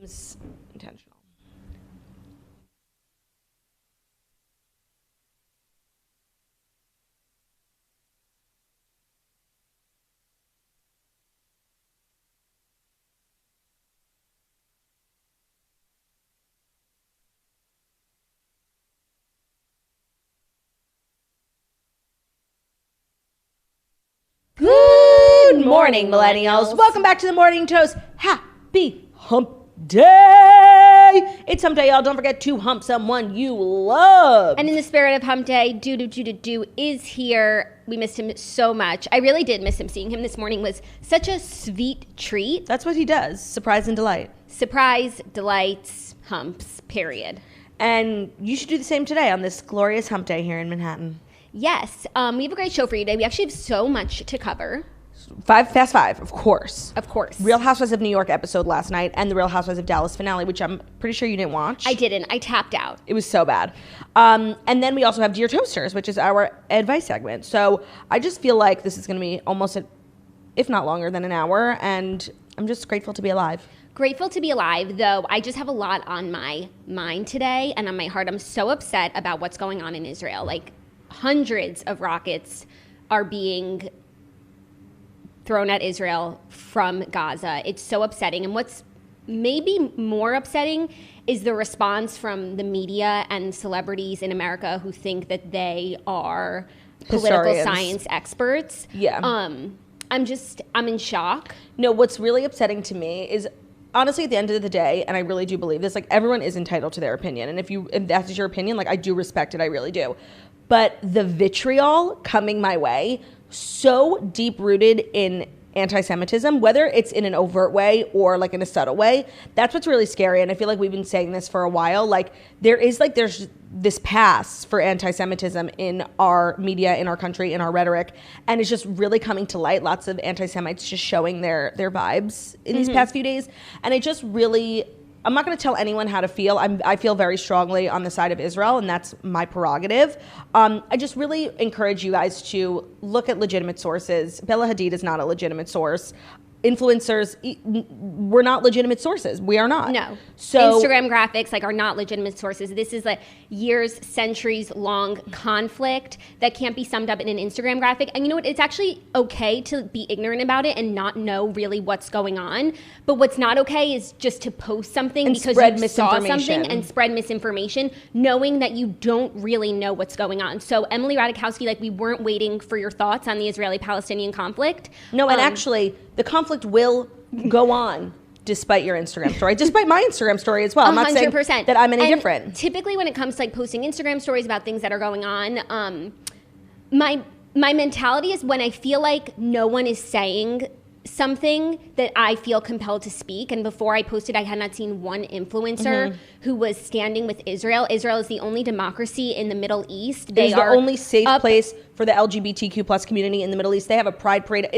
Seems intentional. Good morning, millennials. Welcome back to the Morning Toast. Happy Hump Day. It's Hump Day, y'all. Don't forget to hump someone you love. And in the spirit of Hump Day, Do is here. We missed him so much. I really did miss him. Seeing him this morning was such a sweet treat. That's what he does. Surprise and delight. Surprise, delights, humps, period. And you should do the same today on this glorious Hump Day here in Manhattan. Yes, we have a great show for you today. We actually have so much to cover. Fast Five, of course. Of course. Real Housewives of New York episode last night and the Real Housewives of Dallas finale, which I'm pretty sure you didn't watch. I didn't. I tapped out. It was so bad. And then we also have Dear Toasters, which is our advice segment. So I just feel like this is going to be almost, if not longer than an hour, and I'm just grateful to be alive. Grateful to be alive, though I just have a lot on my mind today and on my heart. I'm so upset about what's going on in Israel. Like, hundreds of rockets are being thrown at Israel from Gaza. It's so upsetting. And what's maybe more upsetting is the response from the media and celebrities in America who think that they are political science experts. Yeah. I'm in shock. No, what's really upsetting to me is, honestly, at the end of the day, and I really do believe this, like, everyone is entitled to their opinion. And if that's your opinion, like, I do respect it. I really do. But the vitriol coming my way, so deep-rooted in anti-Semitism, whether it's in an overt way or like in a subtle way, that's what's really scary. And I feel like we've been saying this for a while. Like, there's this pass for anti-Semitism in our media, in our country, in our rhetoric, and it's just really coming to light. Lots of anti-Semites just showing their vibes in these past few days. And it just really, I'm not going to tell anyone how to feel. I feel very strongly on the side of Israel, and that's my prerogative. I just really encourage you guys to look at legitimate sources. Bella Hadid is not a legitimate source. Influencers, we're not legitimate sources. We are not. No. So Instagram graphics are not legitimate sources. This is a years, centuries long conflict that can't be summed up in an Instagram graphic. And you know what? It's actually okay to be ignorant about it and not know really what's going on. But what's not okay is just to post something and because you saw something and spread misinformation, knowing that you don't really know what's going on. So Emily Ratajkowski, like, we weren't waiting for your thoughts on the Israeli-Palestinian conflict. No, and actually, the conflict will go on despite your Instagram story, despite my Instagram story as well. I'm not 100%. saying that I'm any different. Typically, when it comes to like posting Instagram stories about things that are going on, my mentality is when I feel like no one is saying something that I feel compelled to speak. And before I posted, I had not seen one influencer who was standing with Israel. Israel is the only democracy in the Middle East. It is the only safe place for the LGBTQ plus community in the Middle East. They have a pride parade.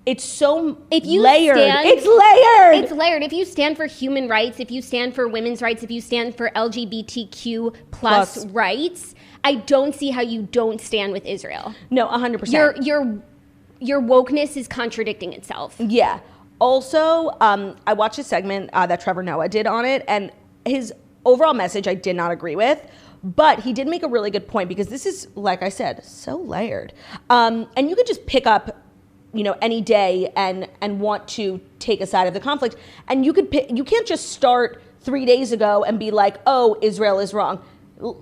It's so layered. It's layered. It's layered. If you stand for human rights, if you stand for women's rights, if you stand for LGBTQ plus rights, I don't see how you don't stand with Israel. No, 100%. Your wokeness is contradicting itself. Yeah. Also, I watched a segment that Trevor Noah did on it, and his overall message I did not agree with. But he did make a really good point, because this is, like I said, so layered. And you could just pick up, any day and want to take a side of the conflict. And you can't just start 3 days ago and be like, oh, Israel is wrong.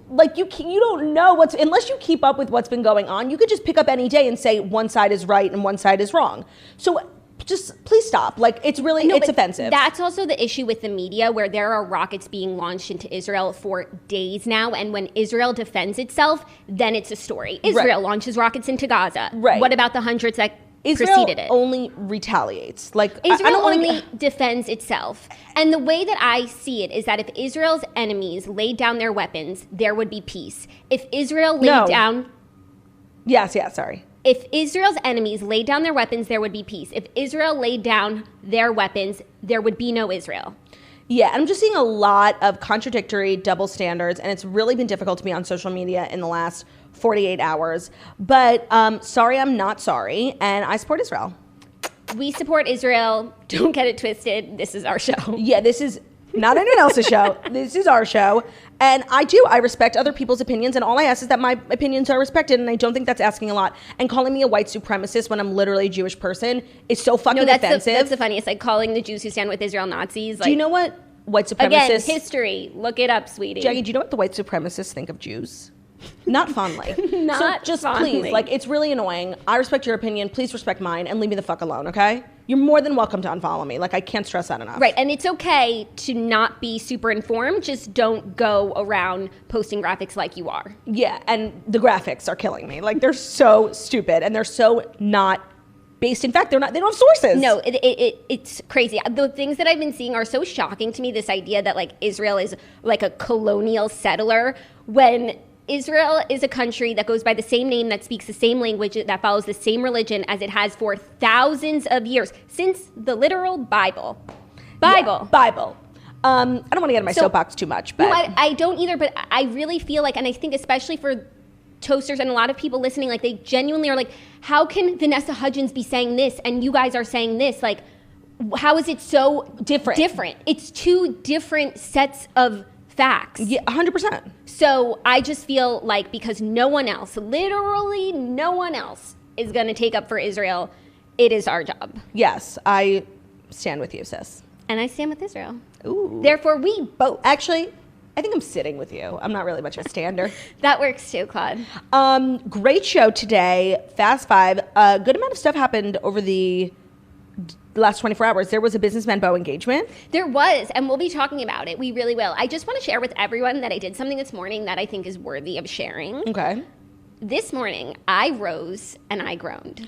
Like, you don't know unless you keep up with what's been going on. You could just pick up any day and say one side is right and one side is wrong. So just please stop. Like, it's offensive. That's also the issue with the media, where there are rockets being launched into Israel for days now. And when Israel defends itself, then it's a story. Israel launches rockets into Gaza. Right. What about the hundreds that Israel preceded it? Only retaliates. Like, Israel only defends itself. And the way that I see it is that if Israel's enemies laid down their weapons, there would be peace. If Israel laid down... Yes, sorry. If Israel's enemies laid down their weapons, there would be peace. If Israel laid down their weapons, there would be no Israel. Yeah, I'm just seeing a lot of contradictory double standards, and it's really been difficult to be on social media in the last 48 hours. But sorry, I'm not sorry, and I support Israel. We support Israel. Don't get it twisted. This is our show. Yeah, this is not anyone else's show. This is our show. And I respect other people's opinions, and all I ask is that my opinions are respected, and I don't think that's asking a lot. And calling me a white supremacist when I'm literally a Jewish person is so fucking offensive. That's the funniest, like calling the Jews who stand with Israel Nazis. Like, do you know what white supremacists... Again, history. Look it up, sweetie. Jackie, do you know what the white supremacists think of Jews? Not fondly. Not so just fondly. please, like, it's really annoying. I respect your opinion. Please respect mine and leave me the fuck alone, okay? You're more than welcome to unfollow me. Like, I can't stress that enough. Right, and it's okay to not be super informed. Just don't go around posting graphics like you are. Yeah, and the graphics are killing me. Like, they're so stupid, and they're so not based in fact. They don't have sources. No, it's crazy. The things that I've been seeing are so shocking to me. This idea that, like, Israel is like a colonial settler, when Israel is a country that goes by the same name, that speaks the same language, that follows the same religion as it has for thousands of years, since the literal Bible. Yeah, Bible. I don't want to get in my soapbox too much. But. No, I don't either, but I really feel like, and I think especially for toasters and a lot of people listening, like, they genuinely are like, how can Vanessa Hudgens be saying this and you guys are saying this? Like, how is it so different? It's two different sets of facts. Yeah, 100%. So I just feel like, because no one else, literally no one else, is going to take up for Israel, it is our job. Yes, I stand with you, sis. And I stand with Israel. Ooh. Therefore, we both. Actually, I think I'm sitting with you. I'm not really much of a stander. That works too, Claude. Great show today. Fast Five. A good amount of stuff happened over the last 24 hours. There was a businessman Beau engagement. There was, and we'll be talking about it. We really will. I just want to share with everyone that I did something this morning that I think is worthy of sharing. Okay. This morning, I rose and I groaned.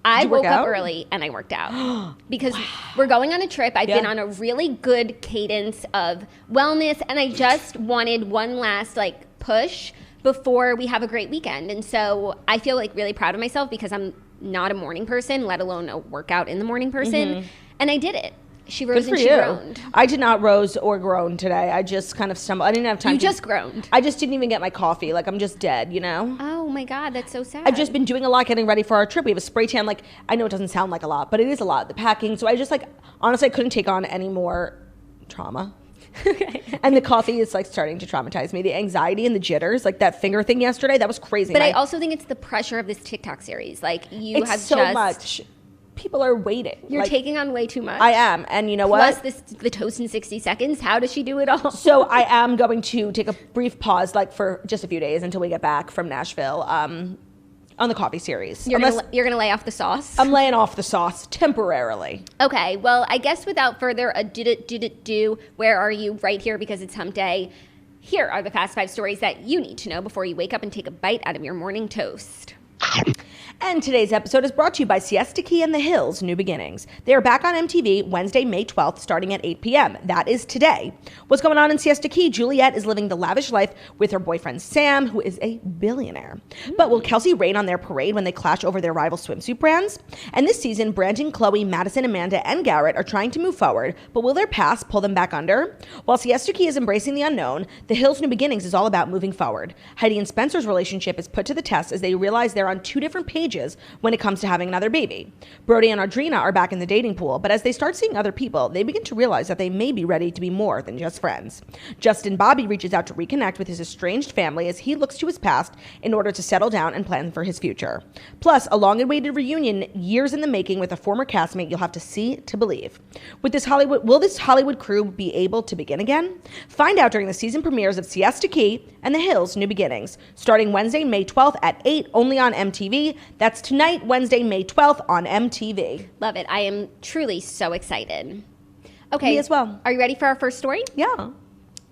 I woke up early and I worked out because we're going on a trip. I've been on a really good cadence of wellness, and I just wanted one last, like, push before we have a great weekend. And so I feel, like, really proud of myself because I'm not a morning person, let alone a workout in the morning person. Mm-hmm. And I did it. She rose and she groaned. I did not rose or groan today. I just kind of stumbled. I didn't have time. You just groaned. I just didn't even get my coffee. Like, I'm just dead, you know? Oh my God, that's so sad. I've just been doing a lot getting ready for our trip. We have a spray tan. Like, I know it doesn't sound like a lot, but it is a lot. The packing. So I just, like, honestly, I couldn't take on any more trauma. Okay. And the coffee is, like, starting to traumatize me. The anxiety and the jitters, like that finger thing yesterday, that was crazy. But I also think it's the pressure of this TikTok series. Like, you have so much. People are waiting. You're taking on way too much. I am. And you know what? Plus the toast in 60 seconds. How does she do it all? So I am going to take a brief pause, like, for just a few days until we get back from Nashville on the coffee series. You're going to lay off the sauce? I'm laying off the sauce temporarily. Okay. Well, I guess without further ado, where are you? Right here, because it's hump day. Here are the Fast 5 stories that you need to know before you wake up and take a bite out of your morning toast. And today's episode is brought to you by Siesta Key and the Hills New Beginnings. They are back on MTV Wednesday, May 12th, starting at 8 p.m. That is today. What's going on in Siesta Key? Juliet is living the lavish life with her boyfriend Sam, who is a billionaire. But will Kelsey rain on their parade when they clash over their rival swimsuit brands? And this season, Brandon, Chloe, Madison, Amanda, and Garrett are trying to move forward, but will their past pull them back under? While Siesta Key is embracing the unknown, the Hills New Beginnings is all about moving forward. Heidi and Spencer's relationship is put to the test as they realize they're on two different pages when it comes to having another baby. Brody and Audrina are back in the dating pool, but as they start seeing other people, they begin to realize that they may be ready to be more than just friends. Justin Bobby reaches out to reconnect with his estranged family as he looks to his past in order to settle down and plan for his future. Plus, a long-awaited reunion years in the making with a former castmate you'll have to see to believe. Will this Hollywood crew be able to begin again? Find out during the season premieres of Siesta Key and the Hills New Beginnings, starting Wednesday, May 12th at 8, only on MTV. That's tonight, Wednesday, May 12th on MTV. Love it. I am truly so excited. Okay. Me as well. Are you ready for our first story? Yeah.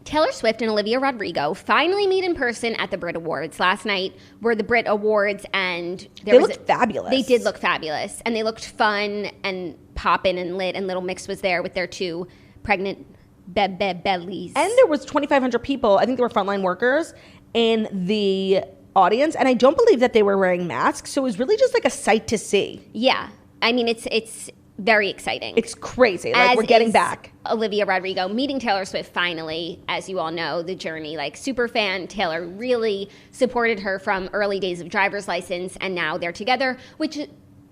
Taylor Swift and Olivia Rodrigo finally meet in person at the BRIT Awards. Last night were the BRIT Awards, and they looked fabulous. They did look fabulous, and they looked fun and poppin' and lit, and Little Mix was there with their two pregnant bellies. And there was 2,500 people, I think they were frontline workers, in the audience, and I don't believe that they were wearing masks, so it was really just like a sight to see. Yeah. I mean, it's very exciting. It's crazy. Like, we're getting back. Olivia Rodrigo meeting Taylor Swift finally. As you all know, the journey, like, super fan. Taylor really supported her from early days of Driver's License, and now they're together, which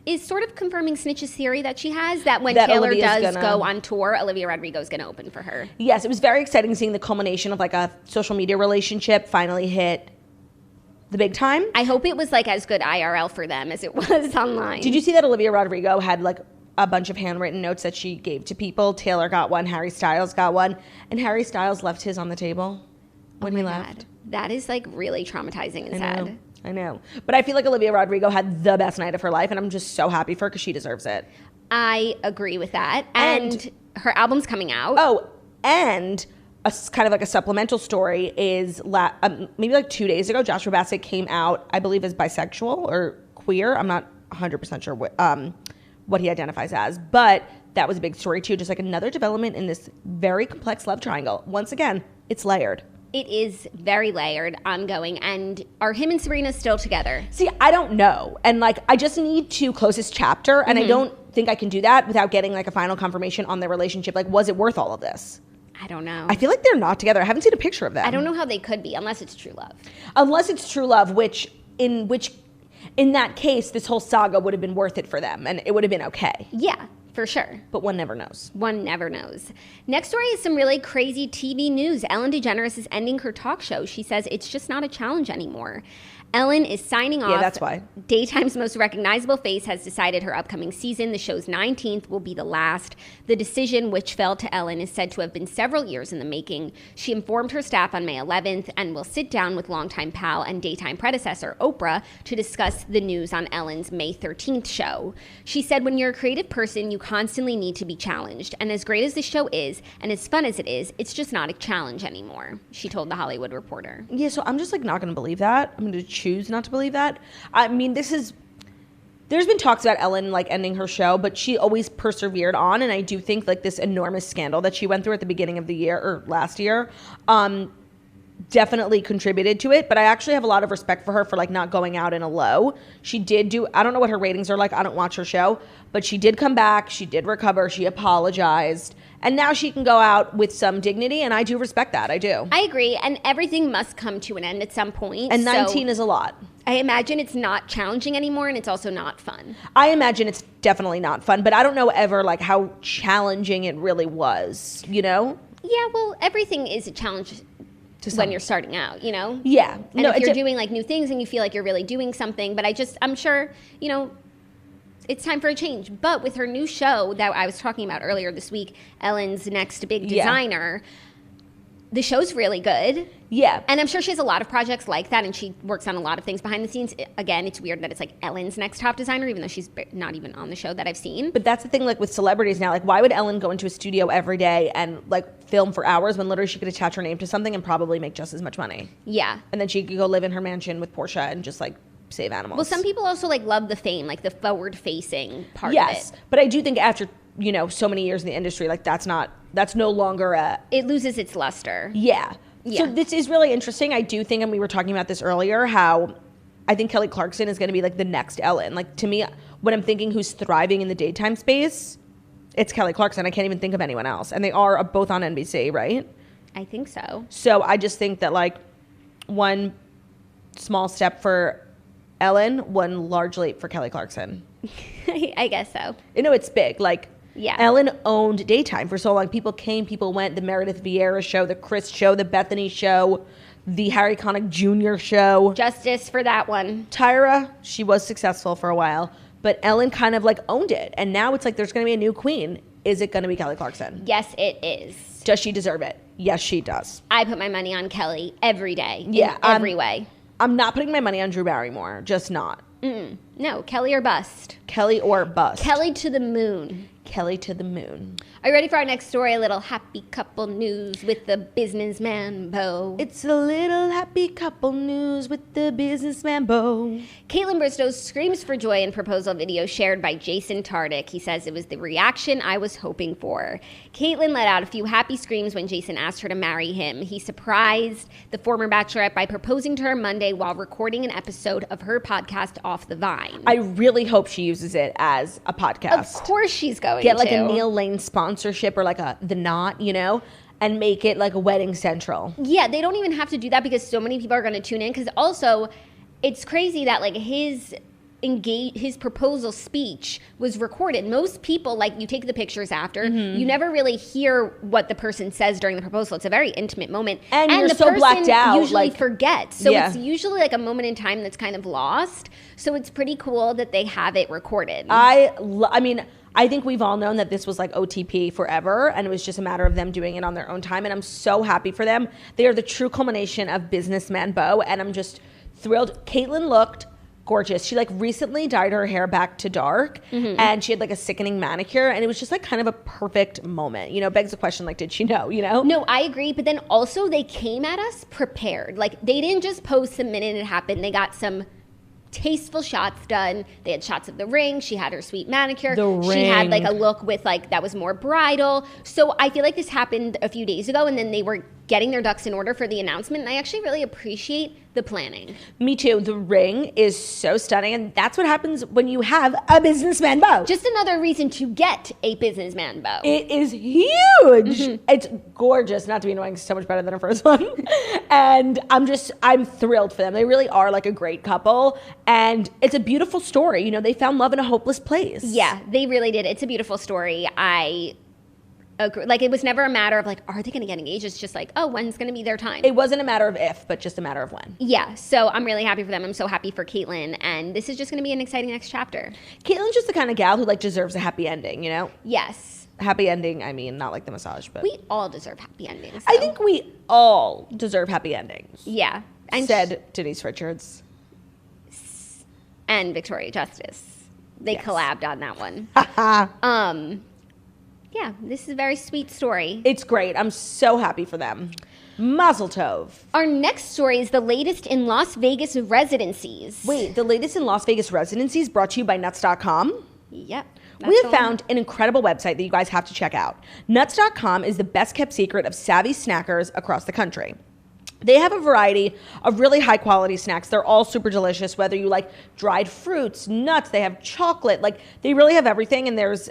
is sort of confirming Snitch's theory that she has, that when That Taylor Olivia's does gonna- go on tour, Olivia Rodrigo is going to open for her. Yes, it was very exciting seeing the culmination of like a social media relationship finally hit the big time. I hope it was like as good IRL for them as it was online. Did you see that Olivia Rodrigo had like a bunch of handwritten notes that she gave to people? Taylor got one, Harry Styles got one, and Harry Styles left his on the table when he left. God. That is like really traumatizing and sad. I know. But I feel like Olivia Rodrigo had the best night of her life, and I'm just so happy for her because she deserves it. I agree with that. And her album's coming out. Oh, and kind of like a supplemental story is maybe like 2 days ago, Joshua Bassett came out, I believe, as bisexual or queer. I'm not 100% sure what he identifies as, but that was a big story too. Just like another development in this very complex love triangle. Once again, it's layered. It is very layered, ongoing. And are him and Serena still together? See, I don't know. And like, I just need to close this chapter, and I don't think I can do that without getting like a final confirmation on their relationship. Like, was it worth all of this? I don't know. I feel like they're not together. I haven't seen a picture of them. I don't know how they could be unless it's true love. Unless it's true love, which in that case, this whole saga would have been worth it for them, and it would have been okay. Yeah, for sure. But one never knows. One never knows. Next story is some really crazy TV news. Ellen DeGeneres is ending her talk show. She says it's just not a challenge anymore. Ellen is signing off. Yeah, that's why. Daytime's most recognizable face has decided her upcoming season, the show's 19th, will be the last. The decision, which fell to Ellen, is said to have been several years in the making. She informed her staff on May 11th and will sit down with longtime pal and daytime predecessor, Oprah, to discuss the news on Ellen's May 13th show. She said, when you're a creative person, you constantly need to be challenged. And as great as the show is, and as fun as it is, it's just not a challenge anymore, she told The Hollywood Reporter. Yeah, so I'm just like not going to believe that. I'm going to choose not to believe that. I mean, there's been talks about Ellen like ending her show, but she always persevered on, and I do think like this enormous scandal that she went through at the beginning of the year or last year definitely contributed to it. But I actually have a lot of respect for her for like not going out in a low. She did I don't know what her ratings are like, I don't watch her show, but she did come back, she did recover, she apologized, and now she can go out with some dignity, and I do respect that. I do. I agree, and everything must come to an end at some point. And 19 is a lot. I imagine it's not challenging anymore, and it's also not fun. I imagine it's definitely not fun, but I don't know ever like how challenging it really was, you know? Yeah, well, everything is a challenge when you're starting out, you know? Yeah. And if you're doing like new things and you feel like you're really doing something, but I'm sure, you know, it's time for a change. But with her new show that I was talking about earlier this week, Ellen's Next Big Designer, the show's really good. Yeah. And I'm sure she has a lot of projects like that, and she works on a lot of things behind the scenes. Again, it's weird that it's like Ellen's next top designer, even though she's not even on the show that I've seen. But that's the thing, like with celebrities now, like why would Ellen go into a studio every day and like film for hours when literally she could attach her name to something and probably make just as much money? Yeah. And then she could go live in her mansion with Portia and just like save animals. Well, some people also like love the fame, like the forward-facing part of it. Yes, but I do think after, you know, so many years in the industry, like that's no longer a... It loses its luster. Yeah. So this is really interesting. I do think, and we were talking about this earlier, how I think Kelly Clarkson is going to be like the next Ellen. Like to me, when I'm thinking who's thriving in the daytime space, it's Kelly Clarkson. I can't even think of anyone else. And they are both on NBC, right? I think so. So I just think that like one small step for Ellen, one large leap for Kelly Clarkson. I guess so. You know, it's big. Like, yeah. Ellen owned daytime for so long. People came, people went. The Meredith Vieira show, the Chris show, the Bethany show, the Harry Connick Jr. show. Justice for that one. Tyra, she was successful for a while, but Ellen kind of like owned it. And now it's like there's going to be a new queen. Is it going to be Kelly Clarkson? Yes, it is. Does she deserve it? Yes, she does. I put my money on Kelly every day. Yeah. In every way. I'm not putting my money on Drew Barrymore. Just not. No, Kelly or bust. Kelly or bust. Kelly to the moon. Kelly to the moon. Are you ready for our next story? A little happy couple news with the businessman Beau. It's a little happy couple news with the businessman Beau. Kaitlyn Bristowe screams for joy in proposal video shared by Jason Tartick. He says it was the reaction I was hoping for. Kaitlyn let out a few happy screams when Jason asked her to marry him. He surprised the former bachelorette by proposing to her Monday while recording an episode of her podcast Off the Vine. I really hope she uses it as a podcast. Of course she's going Get like to. a Neil Lane sponsorship or like The Knot, you know, and make it like a wedding central. Yeah, they don't even have to do that because so many people are going to tune in. Because also, it's crazy that like his his proposal speech was recorded. Most people, like, you take the pictures after, you never really hear what the person says during the proposal. It's a very intimate moment, and you're the so person blacked out, usually like, forgets. So it's usually like a moment in time that's kind of lost. So it's pretty cool that they have it recorded. I mean, I think we've all known that this was like OTP forever, and it was just a matter of them doing it on their own time, and I'm so happy for them. They are the true culmination of businessman Beau, and I'm just thrilled. Kaitlyn looked gorgeous. She like recently dyed her hair back to dark, and she had like a sickening manicure, and it was just like kind of a perfect moment. You know, begs the question, like, did she know, you know? No, I agree. But then also they came at us prepared. Like, they didn't just post the minute it happened. They got some tasteful shots done. They had shots of the ring. She had her sweet manicure. She had like a look with like, that was more bridal. So I feel like this happened a few days ago, and then they were getting their ducks in order for the announcement. And I actually really appreciate the planning. Me too. The ring is so stunning, and that's what happens when you have a businessman Beau. Just another reason to get a businessman Beau. It is huge. It's gorgeous. Not to be annoying, so much better than her first one. And I'm thrilled for them. They really are like a great couple, and it's a beautiful story. You know, they found love in a hopeless place. Yeah, they really did. It's a beautiful story. I agree. Like, it was never a matter of like, are they going to get engaged? It's just like, oh, when's going to be their time? It wasn't a matter of if, but just a matter of when. Yeah, so I'm really happy for them. I'm so happy for Kaitlyn, and this is just going to be an exciting next chapter. Kaitlyn's just the kind of gal who like deserves a happy ending, you know? Yes. Happy ending, I mean, not like the massage, but We all deserve happy endings. I think we all deserve happy endings. Yeah. And said Denise Richards. And Victoria Justice. They collabed on that one. Yeah, this is a very sweet story. It's great. I'm so happy for them. Mazel tov. Our next story is the latest in Las Vegas residencies. Wait, the latest in Las Vegas residencies brought to you by Nuts.com? Yep. We have found an incredible website that you guys have to check out. Nuts.com is the best kept secret of savvy snackers across the country. They have a variety of really high quality snacks. They're all super delicious, whether you like dried fruits, nuts, they have chocolate, like they really have everything, and there's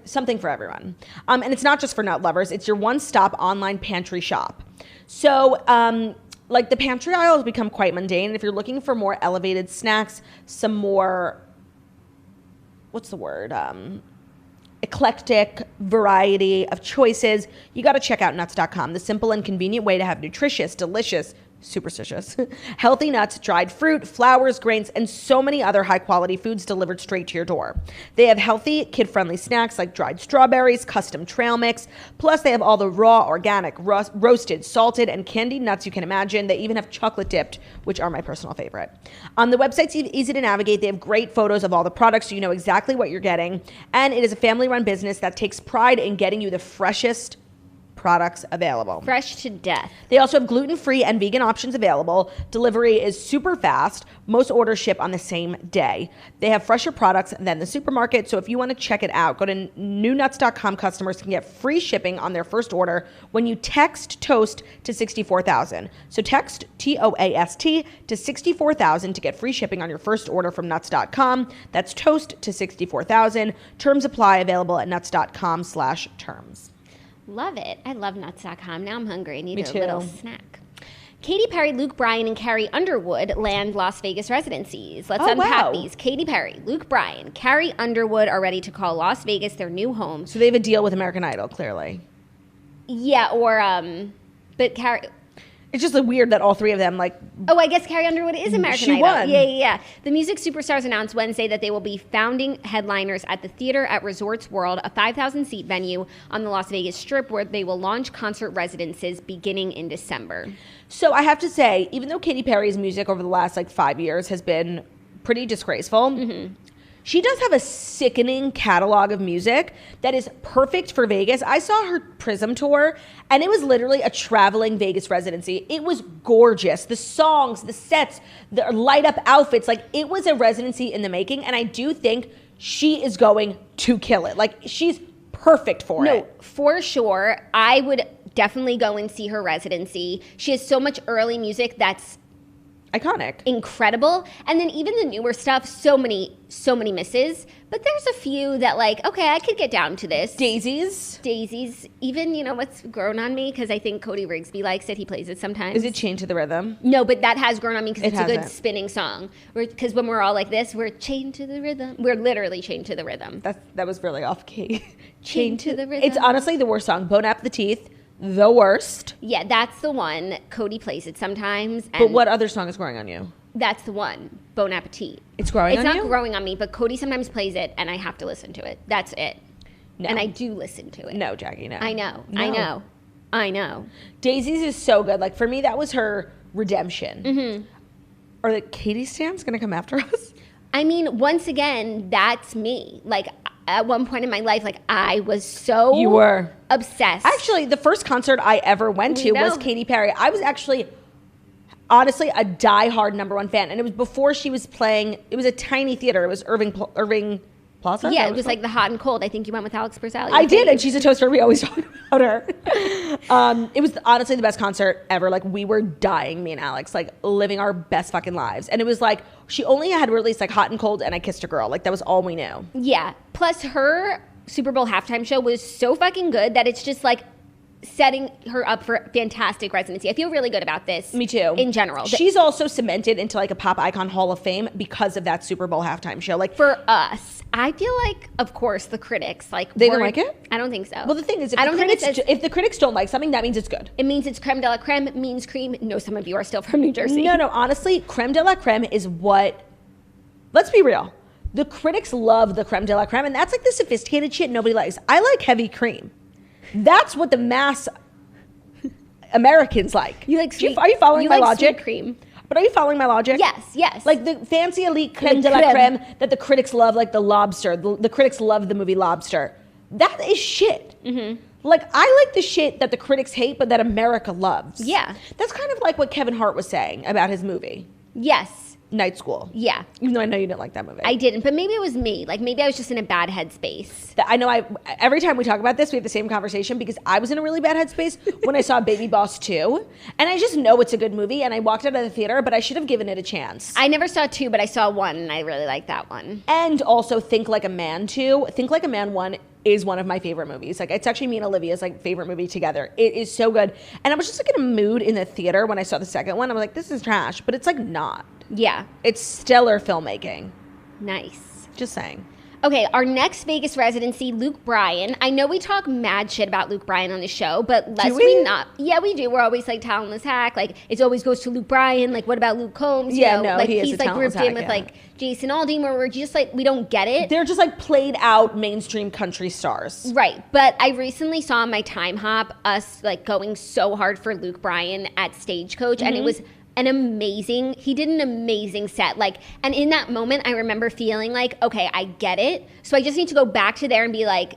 something for everyone. And it's not just for nut lovers, it's your one-stop online pantry shop. So like the pantry aisle has become quite mundane, and if you're looking for more elevated snacks, some more, what's the word? Eclectic variety of choices, you got to check out nuts.com, the simple and convenient way to have nutritious, delicious, superstitious, healthy nuts, dried fruit, flours, grains, and so many other high quality foods delivered straight to your door. They have healthy, kid-friendly snacks like dried strawberries, custom trail mix, plus they have all the raw, organic, roasted, salted, and candied nuts you can imagine. They even have chocolate dipped, which are my personal favorite. The website's easy to navigate. They have great photos of all the products so you know exactly what you're getting, and it is a family-run business that takes pride in getting you the freshest products available. Fresh to death. They also have gluten-free and vegan options available. Delivery is super fast. Most orders ship on the same day. They have fresher products than the supermarket, so if you want to check it out, go to newnuts.com. Customers can get free shipping on their first order when you text TOAST to 64,000. So text TOAST to 64,000 to get free shipping on your first order from nuts.com. That's TOAST to 64,000. Terms apply. Available at nuts.com/terms. Love it. I love nuts.com. Now I'm hungry. I need Me a too. little snack. Katy Perry, Luke Bryan, and Carrie Underwood land Las Vegas residencies. Let's unpack these. Katy Perry, Luke Bryan, Carrie Underwood are ready to call Las Vegas their new home. So they have a deal with American Idol, clearly. Yeah, or but Carrie. It's just like weird that all three of them, like... Oh, I guess Carrie Underwood is American Idol. She won. Yeah. The music superstars announced Wednesday that they will be founding headliners at the Theater at Resorts World, a 5,000-seat venue on the Las Vegas Strip, where they will launch concert residences beginning in December. So I have to say, even though Katy Perry's music over the last, 5 years has been pretty disgraceful... She does have a sickening catalog of music that is perfect for Vegas. I saw her Prism tour, and it was literally a traveling Vegas residency. It was gorgeous. The songs, the sets, the light-up outfits, it was a residency in the making, and I do think she is going to kill it. She's perfect for it. No, for sure. I would definitely go and see her residency. She has so much early music that's Iconic. Incredible. And then even the newer stuff, so many misses. But there's a few that like, okay, I could get down to this. Daisies. Even, you know, what's grown on me, because I think Cody Rigsby likes it. He plays it sometimes. Is it Chained to the Rhythm? No, but that has grown on me because it's a good hasn't. spinning song. Because when we're all like this, we're chained to the rhythm. We're literally chained to the rhythm. That was really off key. Chained to the rhythm. It's honestly the worst song. Bone Up the Teeth, the worst. Yeah, that's the one. Cody plays it sometimes. And But what other song is growing on you? That's the one. Bon Appetit. It's growing on you? It's not growing on me, but Cody sometimes plays it, and I have to listen to it. That's it. No. And I do listen to it. No, Jackie, no. I know. No. I know. Daisies is so good. Like, for me, that was her redemption. Mm-hmm. Or like, Katy Stan's going to come after us? I mean, once again, that's me. Like, at one point in my life, like, I was so... You were. Obsessed. Actually, the first concert I ever went to was Katy Perry. I was actually... honestly, a diehard #1 fan. And it was before she was playing, it was a tiny theater. It was Irving Plaza? Yeah, it was like the hot and cold. I think you went with Alex Berzali. I did, and she's a toaster. We always talk about her. It was honestly the best concert ever. Like, we were dying, me and Alex, like living our best fucking lives. And it was like, she only had released like Hot and Cold and I Kissed a Girl. Like, that was all we knew. Yeah. Plus, her Super Bowl halftime show was so fucking good that it's just like, setting her up for fantastic residency. I feel really good about this. Me too. In general. She's also cemented into like a pop icon Hall of Fame because of that Super Bowl halftime show. Like, for us, I feel like, of course, the critics, like... They don't like it? I don't think so. Well, the thing is, if the critics don't like something, that means it's good. It means it's creme de la creme, means cream. No, some of you are still from New Jersey. No, honestly, creme de la creme is what... Let's be real. The critics love the creme de la creme, and that's like the sophisticated shit nobody likes. I like heavy cream. That's what the mass Americans like. You like sweet, are you following my logic? Sweet cream. But are you following my logic? Yes. Like the fancy elite creme de la creme that the critics love, like the Lobster. The critics love the movie Lobster. That is shit. Mm-hmm. Like, I like the shit that the critics hate, but that America loves. Yeah. That's kind of like what Kevin Hart was saying about his movie. Yes. Night School. Yeah. Even though I know you didn't like that movie. I didn't, but maybe it was me. Like, maybe I was just in a bad headspace. I know every time we talk about this, we have the same conversation because I was in a really bad headspace when I saw Baby Boss 2. And I just know it's a good movie, and I walked out of the theater, but I should have given it a chance. I never saw 2, but I saw 1, and I really liked that one. And also Think Like a Man 2. Think Like a Man 1 is one of my favorite movies. Like, it's actually me and Olivia's like favorite movie together. It is so good. And I was just like in a mood in the theater when I saw the second one. I was like, this is trash, but it's like not. Yeah. It's stellar filmmaking. Nice. Just saying. Okay, our next Vegas residency, Luke Bryan. I know we talk mad shit about Luke Bryan on the show, but let's not. Yeah, we do. We're always like talentless hack. Like, it always goes to Luke Bryan. Like, what about Luke Combs? Yeah, you know, no, like, he's like grouped in with like Jason Aldean, where we're just like, we don't get it. They're just like played out mainstream country stars. Right. But I recently saw on my time hop us like going so hard for Luke Bryan at Stagecoach, and it was he did an amazing set. Like, and in that moment, I remember feeling like, okay, I get it. So I just need to go back to there and be like,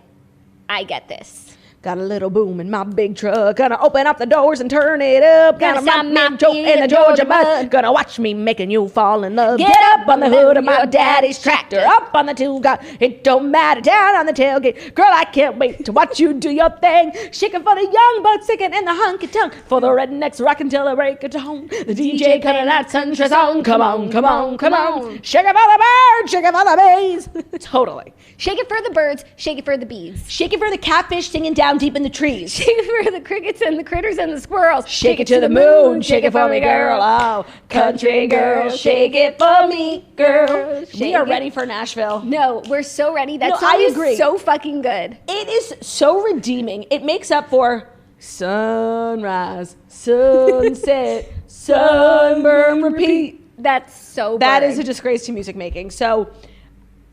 I get this. Got a little boom in my big truck. Gonna open up the doors and turn it up. Gonna stop my joke in the Georgia mud. Gonna watch me making you fall in love. Get up on the hood of my daddy's tractor. Up on the two got it don't matter. Down on the tailgate. Girl, I can't wait to watch you do your thing. Shaking for the young bucks, sicking in the hunky tongue. For the rednecks rocking till the break of dawn. The DJ cutting that country song. Come on, come on, come on. Shake it for the birds, shake it for the bees. Totally. Shake it for the birds, shake it for the bees. Shake it for the catfish singing down deep in the trees. Shake it for the crickets and the critters and the squirrels. Shake it to the moon, shake it for me, girl. Oh, country girl, shake it for me, girl. We are ready for Nashville. No, we're so ready. That song is so fucking good. It is so redeeming. It makes up for sunrise, sunset, sunburn, repeat. That's so That is a disgrace to music making. So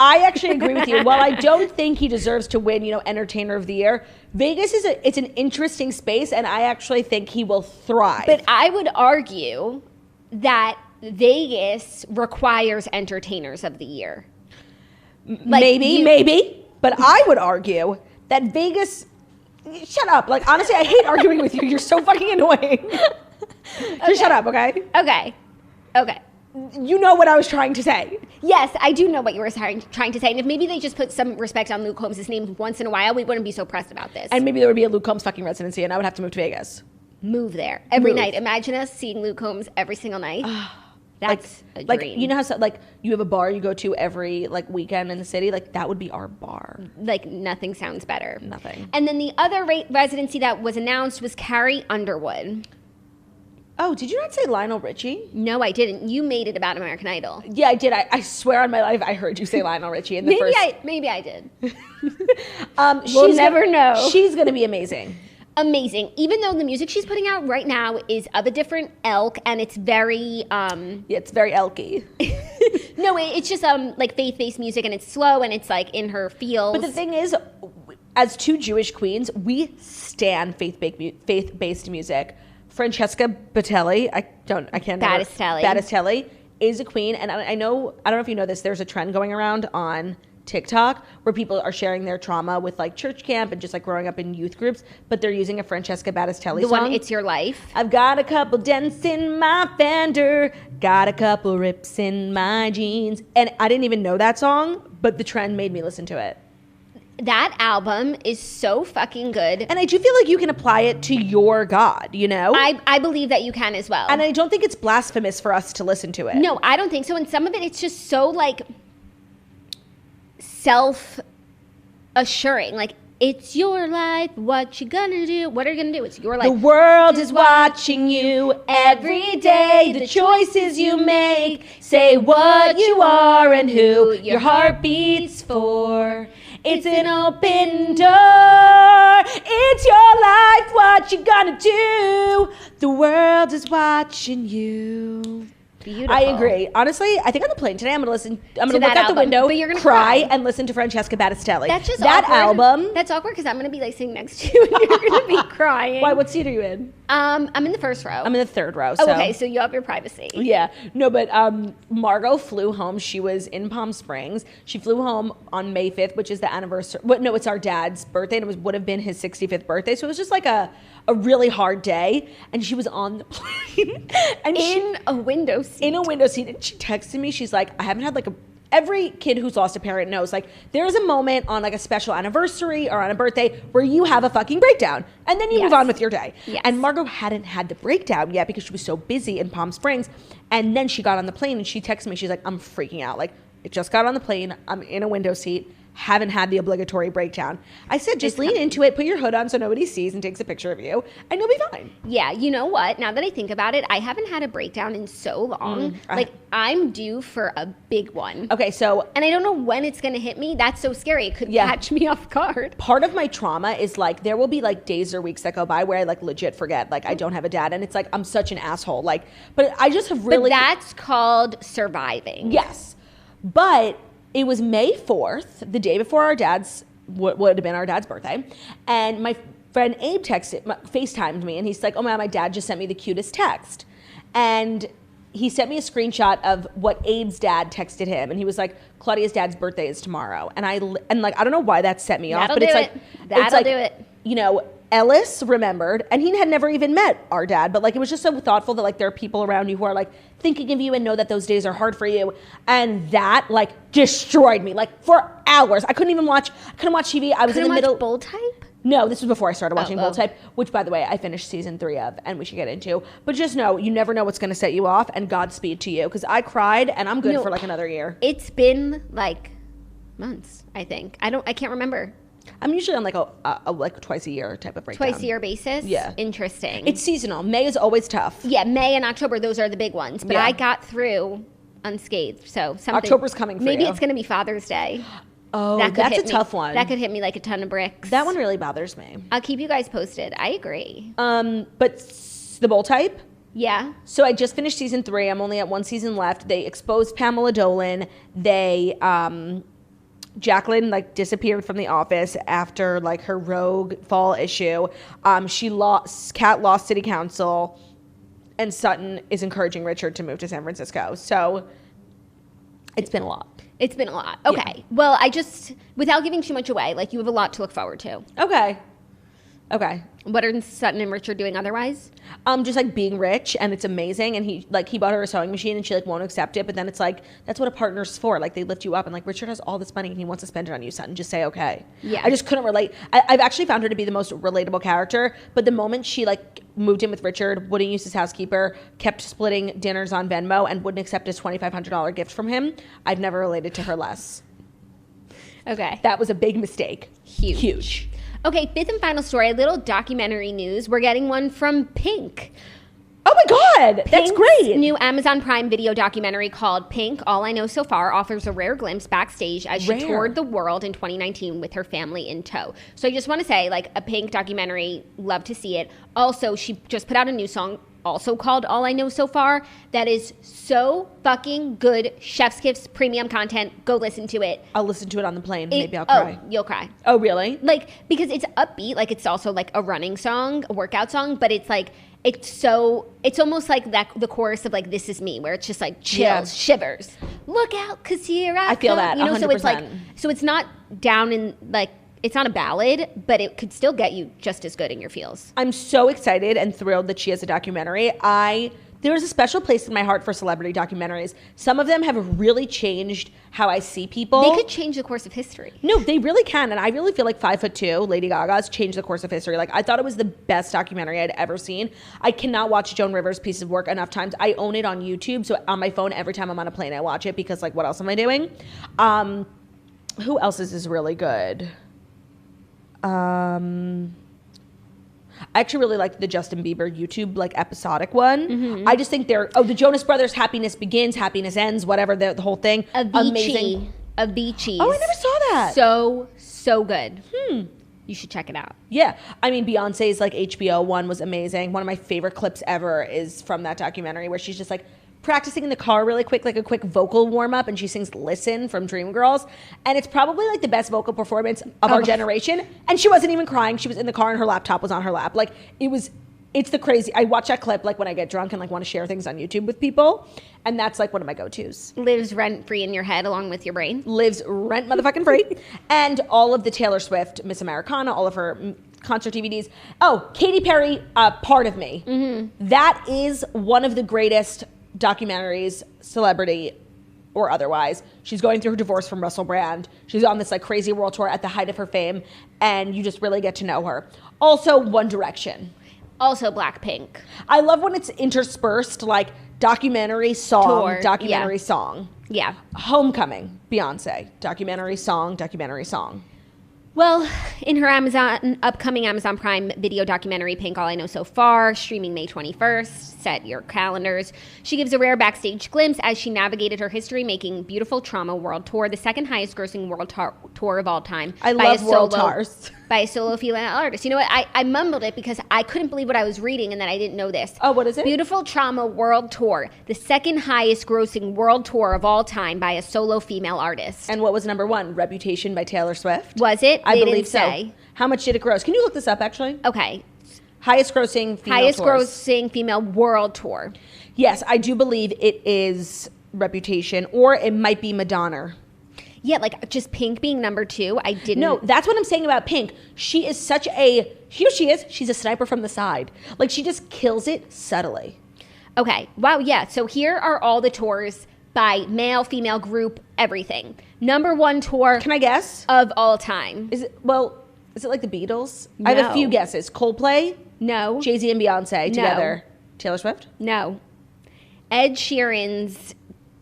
I actually agree with you. While I don't think he deserves to win, Entertainer of the Year, Vegas it's an interesting space, and I actually think he will thrive. But I would argue that Vegas requires Entertainers of the Year. Maybe. But I would argue that Vegas... Shut up. Like, honestly, I hate arguing with you. You're so fucking annoying. Just shut up, okay? Okay. You know what I was trying to say. Yes, I do know what you were trying to say. And if maybe they just put some respect on Luke Combs' name once in a while, we wouldn't be so pressed about this. And maybe there would be a Luke Combs fucking residency, and I would have to move to Vegas. Move there. Every night. Imagine us seeing Luke Combs every single night. That's a like dream. you know how like you have a bar you go to every like weekend in the city, like that would be our bar. Like nothing sounds better. Nothing. And then the other residency that was announced was Carrie Underwood. Oh, did you not say Lionel Richie? No, I didn't. You made it about American Idol. Yeah, I did. I swear on my life I heard you say Lionel Richie in the Maybe I did. We'll never know. She's gonna be amazing. Amazing. Even though the music she's putting out right now is of a different ilk, and it's very Yeah, it's very elky. no, it's just like faith-based music, and it's slow, and it's like in her feels. But the thing is, as two Jewish queens, we stan faith-based music. Francesca Battistelli, I can't remember. Battistelli is a queen, and I don't know if you know this. There's a trend going around on TikTok where people are sharing their trauma with like church camp and just like growing up in youth groups, but they're using a Francesca Battistelli the song. one, It's Your Life. I've got a couple dents in my fender, got a couple rips in my jeans, and I didn't even know that song, but the trend made me listen to it. That album is so fucking good. And I do feel like you can apply it to your God, you know? I believe that you can as well. And I don't think it's blasphemous for us to listen to it. No, I don't think so. And some of it, it's just so like self-assuring. Like, it's your life, what you gonna do? What are you gonna do? It's your life. The world is watching you every day. The choices you make say what you are and who your heart beats for. It's an open door. It's your life, what you gonna do? The world is watching you. Beautiful. I agree. Honestly, I think on the plane today, I'm gonna look out album, the window, but you're gonna cry, cry. and listen to Francesca Battistelli. That's just that awkward. album. That's awkward because I'm gonna be like sitting next to you and you're gonna be crying. Why? What seat are you in? I'm in the first row. I'm in the third row. Oh, okay, so you have your privacy. Yeah. No, but Margot flew home. She was in Palm Springs. She flew home on May 5th, which is the anniversary. No, it's our dad's birthday, and it would have been his 65th birthday. So it was just like a really hard day. And she was on the plane. And in a window seat. In a window seat. And she texted me. She's like, I haven't had like every kid who's lost a parent knows, like, there's a moment on like a special anniversary or on a birthday where you have a fucking breakdown and then you move on with your day. Yes. And Margot hadn't had the breakdown yet because she was so busy in Palm Springs. And then she got on the plane and she texted me. She's like, I'm freaking out. Like, I just got on the plane. I'm in a window seat. Haven't had the obligatory breakdown. I said, just lean into it, put your hood on so nobody sees and takes a picture of you, and you'll be fine. Yeah, you know what? Now that I think about it, I haven't had a breakdown in so long. I'm due for a big one. Okay, so... And I don't know when it's going to hit me. That's so scary. It could catch me off guard. Part of my trauma is like, there will be like days or weeks that go by where I like legit forget, like I don't have a dad, and it's like, I'm such an asshole. Like, but I just have really... But that's called surviving. Yes. But... It was May 4th, the day before our dad's, what would have been our dad's birthday. And my friend Abe FaceTimed me, and he's like, oh my God, my dad just sent me the cutest text. And he sent me a screenshot of what Abe's dad texted him. And he was like, Claudia's dad's birthday is tomorrow. And I don't know why that set me off. But it's like, That'll do it. You know, Ellis remembered, and he had never even met our dad, but like it was just so thoughtful that like there are people around you who are like thinking of you and know that those days are hard for you, and that like destroyed me like for hours. I couldn't watch TV. I was in the middle. Bold Type? No, this was before I started watching Bold Type, which by the way I finished season 3 of, and we should get into. But just know, you never know what's going to set you off, and Godspeed to you, because I cried and I'm good for like another year. It's been like months, I think. I can't remember. I'm usually on like a like twice a year type of breakdown. Twice a year basis? Yeah. Interesting. It's seasonal. May is always tough. Yeah, May and October, those are the big ones. But I got through unscathed, so something. October's coming for Maybe you. it's going to be Father's Day. Oh, that's a tough one. That could hit me like a ton of bricks. That one really bothers me. I'll keep you guys posted. I agree. But the Bold Type? Yeah. So I just finished season 3. I'm only at 1 season left. They exposed Pamela Dolan. They... Jacqueline like disappeared from the office after like her Rogue fall issue. Kat lost city council, and Sutton is encouraging Richard to move to San Francisco. So it's been a lot. It's been a lot. Okay. Yeah. Well, without giving too much away, like you have a lot to look forward to. Okay. Okay. What are Sutton and Richard doing otherwise? Just like being rich, and it's amazing. And he bought her a sewing machine, and she like won't accept it. But then it's like, that's what a partner's for. Like, they lift you up, and like, Richard has all this money and he wants to spend it on you, Sutton. Just say okay. Yeah. I just couldn't relate. I've actually found her to be the most relatable character. But the moment she like moved in with Richard, wouldn't use his housekeeper, kept splitting dinners on Venmo, and wouldn't accept his $2,500 gift from him, I've never related to her less. Okay. That was a big mistake. Huge. Okay, fifth and final story, a little documentary news. We're getting one from Pink. Oh my God, that's great. New Amazon Prime video documentary called Pink, All I Know So Far, offers a rare glimpse backstage as she toured the world in 2019 with her family in tow. So I just want to say, like, a Pink documentary, love to see it. Also, she just put out a new song, also called All I Know So Far, that is so fucking good. Chef's Kiss premium content. Go listen to it. I'll listen to it on the plane. Maybe I'll cry. Oh, you'll cry. Oh, really? Like, because it's upbeat, like it's also like a running song, a workout song, but it's like, it's almost like that, the chorus of like This Is Me, where it's just like chills, shivers. Look out, 'cause here I feel come. that, you know, 100%. So it's like, 100%. so it's not down in like, it's not a ballad, but it could still get you just as good in your feels. I'm so excited and thrilled that she has a documentary. There is a special place in my heart for celebrity documentaries. Some of them have really changed how I see people. They could change the course of history. No, they really can. And I really feel like 5'2", Lady Gaga's changed the course of history. Like, I thought it was the best documentary I'd ever seen. I cannot watch Joan Rivers' piece of work enough times. I own it on YouTube. So on my phone, every time I'm on a plane, I watch it because, like, what else am I doing? Who else is really good? I actually really liked the Justin Bieber YouTube, like, episodic one. Mm-hmm. I just think the Jonas Brothers, Happiness Begins, Happiness Ends, whatever, the whole thing. Amazing. Avicii's. Oh, I never saw that. So good. You should check it out. Yeah. I mean, Beyonce's, like, HBO one was amazing. One of my favorite clips ever is from that documentary where she's just, like, practicing in the car really quick, like a quick vocal warm-up, and she sings Listen from Dreamgirls, and it's probably like the best vocal performance of our generation, and she wasn't even crying. She was in the car and her laptop was on her lap. Like, it's the crazy. I watch that clip like when I get drunk and like want to share things on YouTube with people, and that's like one of my go-tos. Lives rent-free in your head along with your brain. Lives rent motherfucking free. And all of the Taylor Swift, Miss Americana, all of her concert DVDs. Oh, Katy Perry, Part of Me. Mm-hmm. That is one of the greatest documentaries, celebrity or otherwise. She's going through her divorce from Russell Brand. She's on this like crazy world tour at the height of her fame, and you just really get to know her. Also, One Direction. Also Blackpink. I love when it's interspersed, like documentary song, tour, documentary song. Yeah. Homecoming, Beyonce. Documentary song, documentary song. Well, in her upcoming Amazon Prime video documentary, Pink, All I Know So Far, streaming May 21st, set your calendars. She gives a rare backstage glimpse as she navigated her history-making Beautiful Trauma World Tour, the second highest-grossing world tour of all time. I love world tours. By a solo female artist. You know what? I mumbled it because I couldn't believe what I was reading and then I didn't know this. Oh, what is it? Beautiful Trauma World Tour, the second highest-grossing world tour of all time by a solo female artist. And what was number one? Reputation by Taylor Swift? Was it? I believe didn't so. say. How much did it gross? Can you look this up, actually? Okay. Highest grossing female world tour. Yes, I do believe it is Reputation, or it might be Madonna. Yeah, like just Pink being number two. I didn't. No, that's what I'm saying about Pink. She is such a, here she is, she's a sniper from the side. Like, she just kills it subtly. Okay, wow, yeah. So here are all the tours by male, female, group, everything. Number one tour. Can I guess? Of all time. Is it like the Beatles? No. I have a few guesses. Coldplay? No. Jay-Z and Beyonce together. Taylor Swift? No. Ed Sheeran's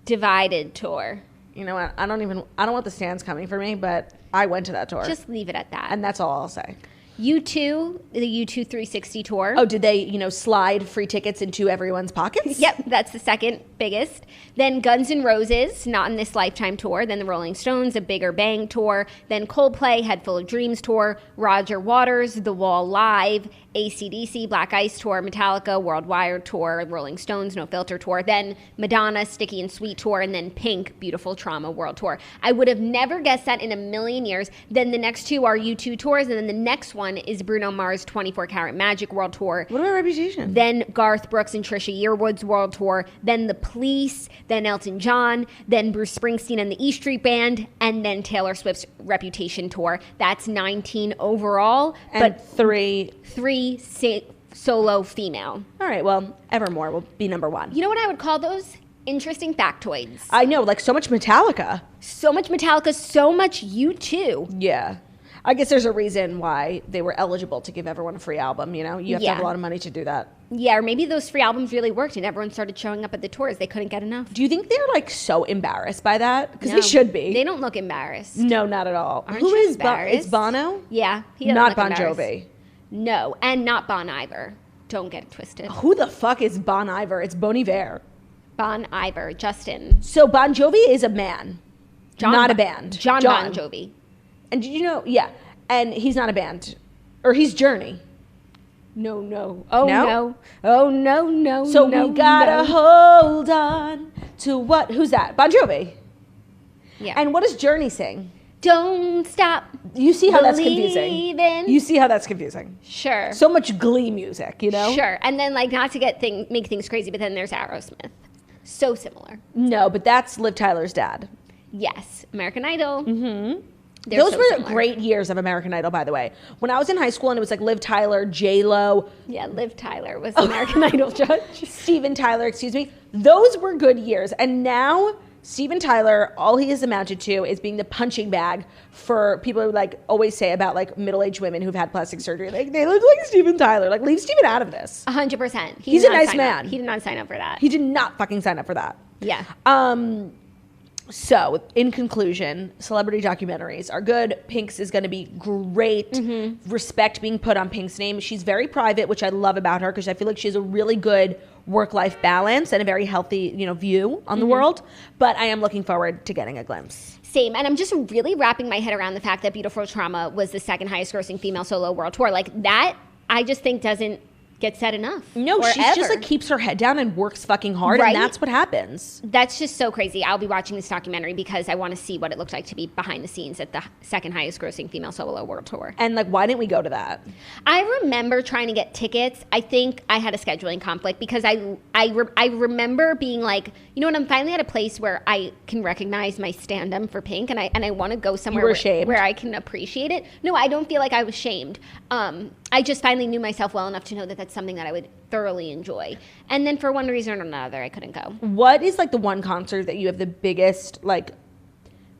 Divided tour. You know what? I don't want the stands coming for me, but I went to that tour. Just leave it at that. And that's all I'll say. U2, the U2 360 tour. Oh, did they, slide free tickets into everyone's pockets? Yep, that's the second biggest. Then Guns N' Roses, Not in This Lifetime tour. Then the Rolling Stones, A Bigger Bang tour. Then Coldplay, Head Full of Dreams tour. Roger Waters, The Wall Live. AC/DC, Black Ice Tour, Metallica, Worldwide Tour, Rolling Stones, No Filter Tour, then Madonna, Sticky and Sweet Tour, and then Pink, Beautiful Trauma World Tour. I would have never guessed that in a million years. Then the next two are U2 tours, and then the next one is Bruno Mars 24 Karat Magic World Tour. What about Reputation? Then Garth Brooks and Trisha Yearwood's World Tour, then The Police, then Elton John, then Bruce Springsteen and the E Street Band, and then Taylor Swift's Reputation Tour. That's 19 overall, And but three. Solo female. All right, well, Evermore will be number one. You know what I would call those? Interesting factoids. I know, like so much Metallica. So much Metallica, so much U2. Yeah. I guess there's a reason why they were eligible to give everyone a free album, you know? You have to have a lot of money to do that. Yeah, or maybe those free albums really worked and everyone started showing up at the tours. They couldn't get enough. Do you think they're like so embarrassed by that? Because No, they should be. They don't look embarrassed. No, not at all. Aren't Who you is embarrassed? It's Bono? Yeah. He doesn't Not look Bon embarrassed. Jovi. No, and not Bon Iver. Don't get it twisted. Who the fuck is Bon Iver? It's Bon Iver. Bon Iver, Justin. So Bon Jovi is a man, not a band. John Bon Jovi. And did you know? Yeah. And he's not a band. Or he's Journey. No. Oh, No? no. Oh, no. So no, we gotta hold on to what? Who's that? Bon Jovi. Yeah. And what does Journey sing? Don't stop. You see how that's confusing. believing. You see how that's confusing. Sure. So much Glee music, you know? Sure. And then, like, not to make things crazy, but then there's Aerosmith. So similar. No, but that's Liv Tyler's dad. Yes. American Idol. Mm-hmm. They're Those so were similar. great years of American Idol, by the way. When I was in high school and it was like Liv Tyler, J-Lo, Yeah, Liv Tyler was the American Idol judge. Steven Tyler, excuse me. Those were good years. And now Steven Tyler, all he has amounted to is being the punching bag for people who like always say about like middle-aged women who've had plastic surgery. Like, they look like Steven Tyler. Like, leave Steven out of this. 100%. He's a nice man. He did not sign up for that. He did not fucking sign up for that. Yeah. So, in conclusion, celebrity documentaries are good. Pink's is going to be great. Mm-hmm. Respect being put on Pink's name. She's very private, which I love about her because I feel like she has a really good work-life balance and a very healthy, you know, view on the Mm-hmm. world. But I am looking forward to getting a glimpse. Same. And I'm just really wrapping my head around the fact that Beautiful Trauma was the second highest grossing female solo world tour. Like, that, I just think doesn't get said enough. No, or she's ever. just like keeps her head down and works fucking hard, Right? and that's what happens. That's just so crazy. I'll be watching this documentary because I want to see what it looked like to be behind the scenes at the second highest grossing female solo world tour. And like, why didn't we go to that? I remember trying to get tickets. I think I had a scheduling conflict because I remember being like, you know what, I'm finally at a place where I can recognize my stand-up for Pink, and I want to go somewhere where I can appreciate it. No, I don't feel like I was shamed. I just finally knew myself well enough to know that that's something that I would thoroughly enjoy. And then for one reason or another, I couldn't go. What is like the one concert that you have the biggest like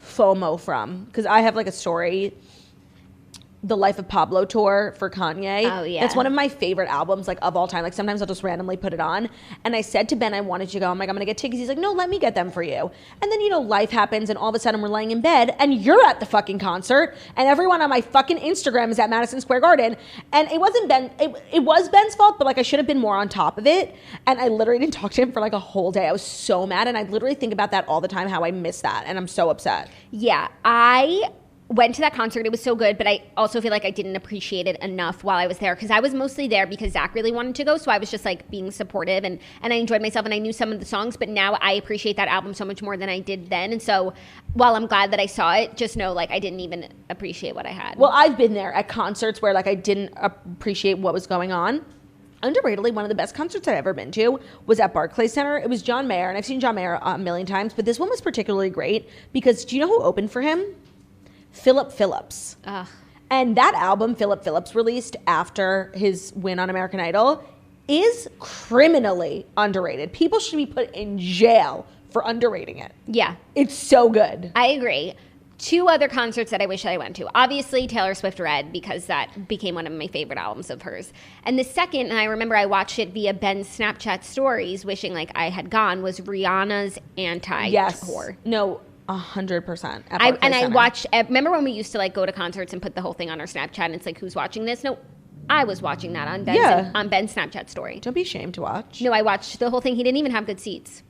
FOMO from? Because I have like a story. The Life of Pablo tour for Kanye. Oh, yeah. That's one of my favorite albums, like, of all time. Like, sometimes I'll just randomly put it on. And I said to Ben I wanted to go. I'm like, I'm going to get tickets. He's like, no, let me get them for you. And then, you know, life happens, and all of a sudden we're laying in bed, and you're at the fucking concert, and everyone on my fucking Instagram is at Madison Square Garden. And it wasn't Ben. It was Ben's fault, but, like, I should have been more on top of it. And I literally didn't talk to him for, like, a whole day. I was so mad, and I literally think about that all the time, how I miss that. And I'm so upset. Yeah, I went to that concert. It was so good, but I also feel like I didn't appreciate it enough while I was there because I was mostly there because Zach really wanted to go. So I was just like being supportive and I enjoyed myself and I knew some of the songs, but now I appreciate that album so much more than I did then. And so while I'm glad that I saw it, just know like I didn't even appreciate what I had. Well, I've been there at concerts where like I didn't appreciate what was going on. Underratedly, one of the best concerts I've ever been to was at Barclays Center. It was John Mayer, and I've seen John Mayer a million times, but this one was particularly great because do you know who opened for him? Philip Phillips. Ugh. And that album Philip Phillips released after his win on American Idol is criminally underrated. People should be put in jail for underrating it. Yeah. It's so good. I agree. Two other concerts that I wish I went to. Obviously, Taylor Swift Red, because that became one of my favorite albums of hers. And the second, and I remember I watched it via Ben's Snapchat stories, wishing like I had gone, was Rihanna's Anti-Tour. No, 100%. I watched, remember when we used to like go to concerts and put the whole thing on our Snapchat and it's like, who's watching this? No, I was watching that on Ben's Snapchat story. Don't be ashamed to watch. No, I watched the whole thing. He didn't even have good seats.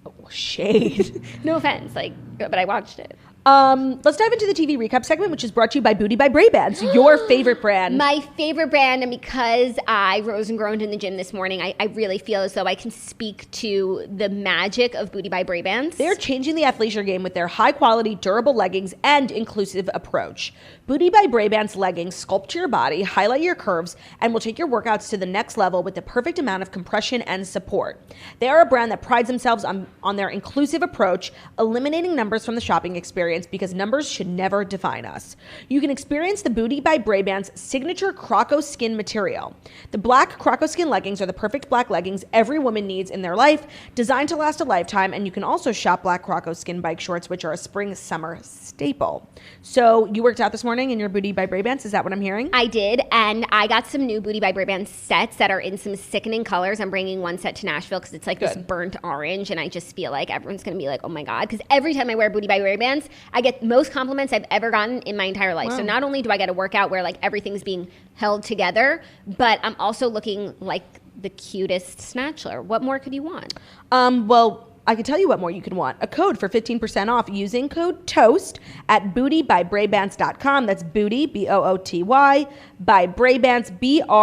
Oh, shade. No offense, like, but I watched it. Let's dive into the TV recap segment, which is brought to you by Booty by Ray-Bans, your favorite brand. My favorite brand, and because I rose and groaned in the gym this morning, I really feel as though I can speak to the magic of Booty by Ray-Bans. They're changing the athleisure game with their high-quality, durable leggings and inclusive approach. Booty by Ray-Bans leggings sculpt your body, highlight your curves, and will take your workouts to the next level with the perfect amount of compression and support. They are a brand that prides themselves on their inclusive approach, eliminating numbers from the shopping experience because numbers should never define us. You can experience the Booty by Ray-Bans signature Croco skin material. The black Croco skin leggings are the perfect black leggings every woman needs in their life, designed to last a lifetime, and you can also shop black Croco skin bike shorts, which are a spring-summer staple. So you worked out this morning in your Booty by Ray-Bans, is that what I'm hearing? I did, and I got some new Booty by Ray-Bans sets that are in some sickening colors. I'm bringing one set to Nashville because it's like this burnt orange, and I just feel like everyone's going to be like, oh my God, because every time I wear Booty by Ray-Bans, I get most compliments I've ever gotten in my entire life. Wow. So not only do I get a workout where like everything's being held together, but I'm also looking like the cutest snatchler. What more could you want? Well, I can tell you what more you could want. A code for 15% off using code TOAST at bootybybraybans.com. That's booty, B-O-O-T-Y, by Braybans, B-R-A-B-A-N-T-S.com.